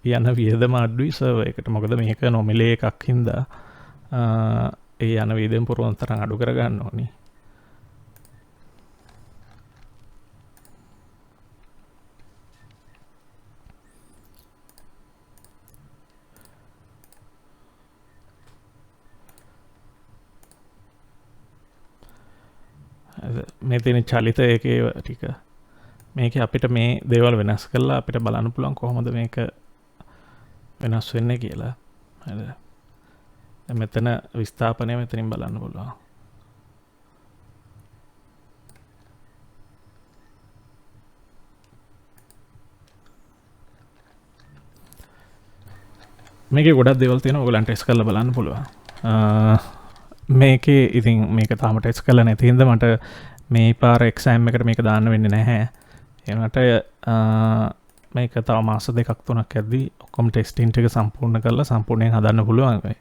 යන වියදම අඩුයි සර්වර් එකට. මොකද මේක නොමිලේ එකක් හින්දා ඒ යන වියදම පුරවන තරම් අඩු කරගන්න ඕනි. මේ තියෙන චලිත එකේ ටික මේක අපිට මේ දේවල් වෙනස් කරලා අපිට බලන්න පුළුවන් කොහොමද මේක වෙනස් වෙන්නේ කියලා. හරිද? දැන් මෙතන විස්ථාපනය මෙතනින් බලන්න පුළුවන්. මේකේ ගොඩක් දේවල් තියෙනවා. ඔයගලන්ට ටෙස්ට් කරලා බලන්න පුළුවන්. මේකේ ඉතින් මේක තාම ටෙස්ට් කරලා නැති හින්දා මට මේ පාර එක්සෑම් එකට මේක දාන්න වෙන්නේ නැහැ. ඒ වුණාට මේක තව මාස දෙකක් තුනක් ඇද්දී ඔක්කොම ටෙස්ටිං ටික සම්පූර්ණ කරලා සම්පූර්ණයෙන් හදන්න පුළුවන් වෙයි.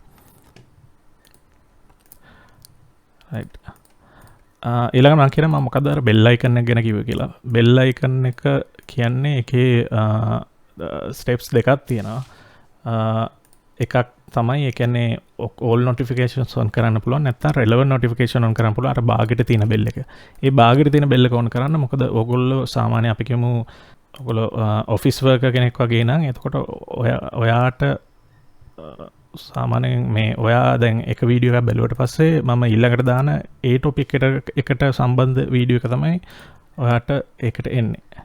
right. ඊළඟ මම කියනවා මම මොකද අර bell icon එක ගැන කිව්වේ කියලා. bell icon එක කියන්නේ ඒකේ steps දෙකක් තියෙනවා. එකක් තමයි ඒ කියන්නේ all notifications on කරන්න පුළුවන්. නැත්නම් relevant notification on කරන්න පුළුවන්. අර බාගෙට තියෙන bell එක. ඒ බාගෙට තියෙන bell එක on කරන්න. මොකද ඔයගොල්ලෝ සාමාන්‍ය අපි කියමු ඔයගොල්ලෝ office worker කෙනෙක් වගේ නම් එතකොට ඔයාට සාමාන්‍යයෙන් මේ ඔයා දැන් එක වීඩියෝ එකක් බැලුවට පස්සේ මම ඊළඟට දාන ඒ topic එකට සම්බන්ධ වීඩියෝ එක තමයි ඔයාට ඒකට එන්නේ.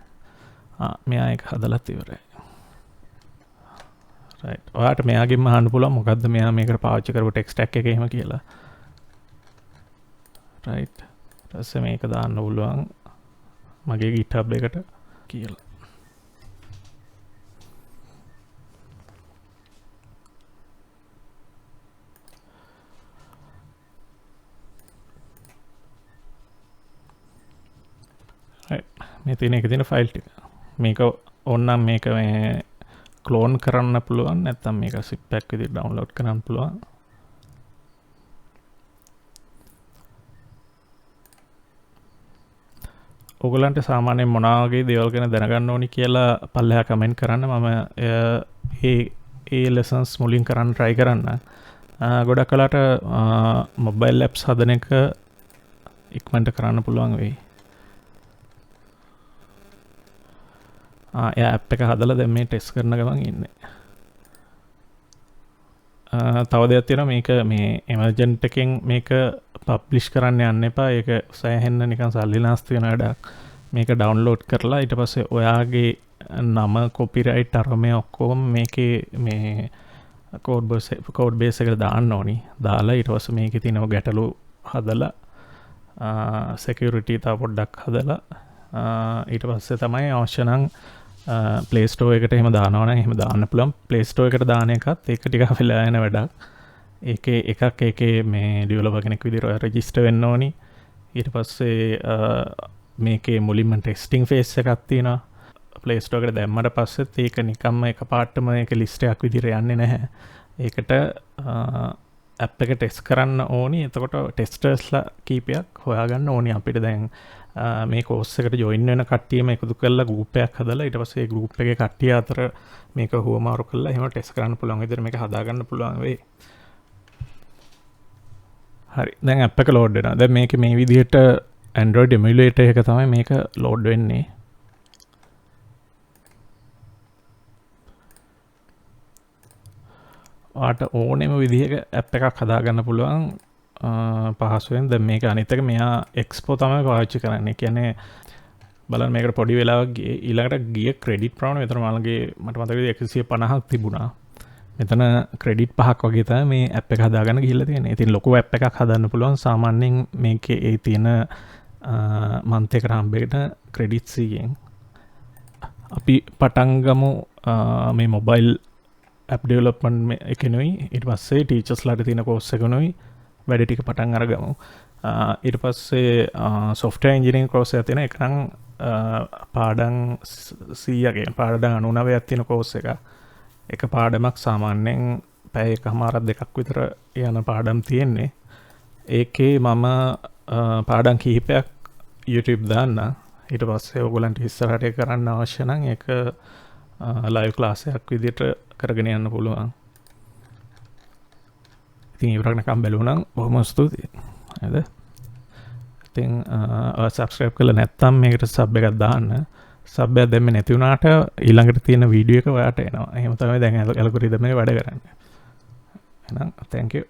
මෙයා ඒක හදලත් ඉවරයි. right. ඔයාට මෙයාගෙන්ම අහන්න පුළුවන් මොකද්ද මෙයා මේකට පාවිච්චි කරපු text tag එක එහෙම කියලා. right. ඊට පස්සේ මේක දාන්න පුළුවන් මගේ GitHub එකට කියලා. right. මේ තියෙන එක තියෙන ෆයිල් ටික. මේක ඕනනම් මේක මේ ක්ලෝන් කරන්න පුළුවන්. නැත්නම් මේක zip pack විදිහට ඩවුන්ලෝඩ් කරන්න පුළුවන්. ඔගලන්ට සාමාන්‍යයෙන් මොනවා වගේ දේවල් ගැන දැනගන්න ඕනි කියලා පල්ලෙහා කමෙන්ට් කරන්න. මම ඒ ලෙසන්ස් මුලින් කරන්න try කරන්න. ගොඩක් කලට මොබයිල් ඇප්ස් හදන එක ඉක්මනට කරන්න පුළුවන් වෙයි. එයා ඇප් එක හදලා දැන් මේ ටෙස්ට් කරන ගමන් ඉන්නේ. තව දෙයක් තියෙනවා, මේක මේ එමර්ජන්ට් එකෙන් මේක පබ්ලිෂ් කරන්න යන්න එපා. ඒක සෑහෙන්න නිකන් සල්ලි නාස්ති වෙන වැඩක්. මේක ඩවුන්ලෝඩ් කරලා ඊට පස්සේ ඔයාගේ නම කොපිරයිට් අරමේ ඔක්කොම මේකේ මේ කෝඩ් බේස් එකට දාන්න ඕනි. දාලා ඊට පස්සේ මේකේ තියෙන ගැටලු හදලා security තව පොඩ්ඩක් හදලා ඊට පස්සේ තමයි අවශ්‍ය නම් Play Store එකට එහෙම දානවා නම් එහෙම දාන්න පුළුවන්. Play Store එකට දාන එකත් ඒක ටිකක් වෙලා යන වැඩක්. ඒකේ මේ ඩෙවලොපර් කෙනෙක් විදිහට ඔයා රෙජිස්ටර් වෙන්න ඕනි. ඊට පස්සේ මේකේ මුලින්ම ටෙස්ටිං ෆේස් එකක් තියෙනවා. Play Store එකට දැම්මට පස්සෙත් ඒක නිකම්ම එකපාරටම ඒක ලිස්ට් එකක් විදිහට යන්නේ නැහැ. ඒකට ඇප් එක ටෙස්ට් කරන්න ඕනි. එතකොට ටෙස්ටර්ස්ලා කීපයක් හොයාගන්න ඕනි අපිට. දැන් මේ කෝස් එකට ජොයින් වෙන කට්ටියම එකතු කරලා ගෲප් එකක් හදලා ඊට පස්සේ ඒ ගෲප් එකේ කට්ටිය අතර මේක හුවමාරු කරලා එහෙම ටෙස්ට් කරන්න පුළුවන් විදිහට මේක හදාගන්න පුළුවන් වෙයි. හරි, දැන් ඇප් එක ලෝඩ් වෙනවා. දැන් මේකේ මේ විදිහට Android emulator එක තමයි මේක ලෝඩ් වෙන්නේ. ඔයාට ඕනෙම විදිහක ඇප් එකක් හදාගන්න පුළුවන් පහසුවෙන්. දැන් මේක අනිත් එක මෙයා එක්ස්පෝ තමයි පාවිච්චි කරන්නේ. කියන්නේ බලන්න මේකට පොඩි වෙලාවක් ඊළඟට ගිය ක්‍රෙඩිට් ප්‍රමාණය මෙතන මලගේ මට මතකයි 150ක් තිබුණා. මෙතන ක්‍රෙඩිට් 5ක් වගේ තමයි මේ ඇප් එක හදාගන්න ගිහිල්ලා තියෙන්නේ. ඉතින් ලොකු ඇප් එකක් හදන්න පුළුවන් සාමාන්‍යයෙන් මේකේ ඒ තියෙන මන්ත් එකට හම්බෙන්න ක්‍රෙඩිට් 100න්. අපි පටන් ගමු මේ මොබයිල් ඇප් ඩෙවලොප්මන්ට් එකනොයි ඊට පස්සේ ටීචර්ස්ලාට තියෙන කෝස් එකනොයි වැඩ ටික පටන් අරගමු. ඊට පස්සේ software engineering course එක තියෙන එක නම් පාඩම් 100ක පාඩම් 99ක් තියෙන කෝස් එක. එක පාඩමක් සාමාන්‍යයෙන් පැය එකමාරක් දෙකක් විතර යන පාඩම් තියෙන්නේ. ඒකේ මම පාඩම් කිහිපයක් YouTube දාන්න. ඊට පස්සේ ඔයගොල්ලන්ට ඉස්සරහට කරන්න අවශ්‍ය නම් ඒක ලයිව් ක්ලාස් එකක් විදිහට කරගෙන යන්න පුළුවන්. ඉතින් ඉවරක් නැකම් බැලුවනම් බොහොම ස්තුතියි. හරිද? ඉතින් subscribe කරලා නැත්නම් මේකට sub එකක් දාන්න. sub එකක් දැම්මේ නැති වුණාට ඊළඟට තියෙන වීඩියෝ එක ඔයාට එනවා. එහෙම තමයි දැන් ඇල්ගොරිතම් එක වැඩ කරන්නේ. එහෙනම් thank you.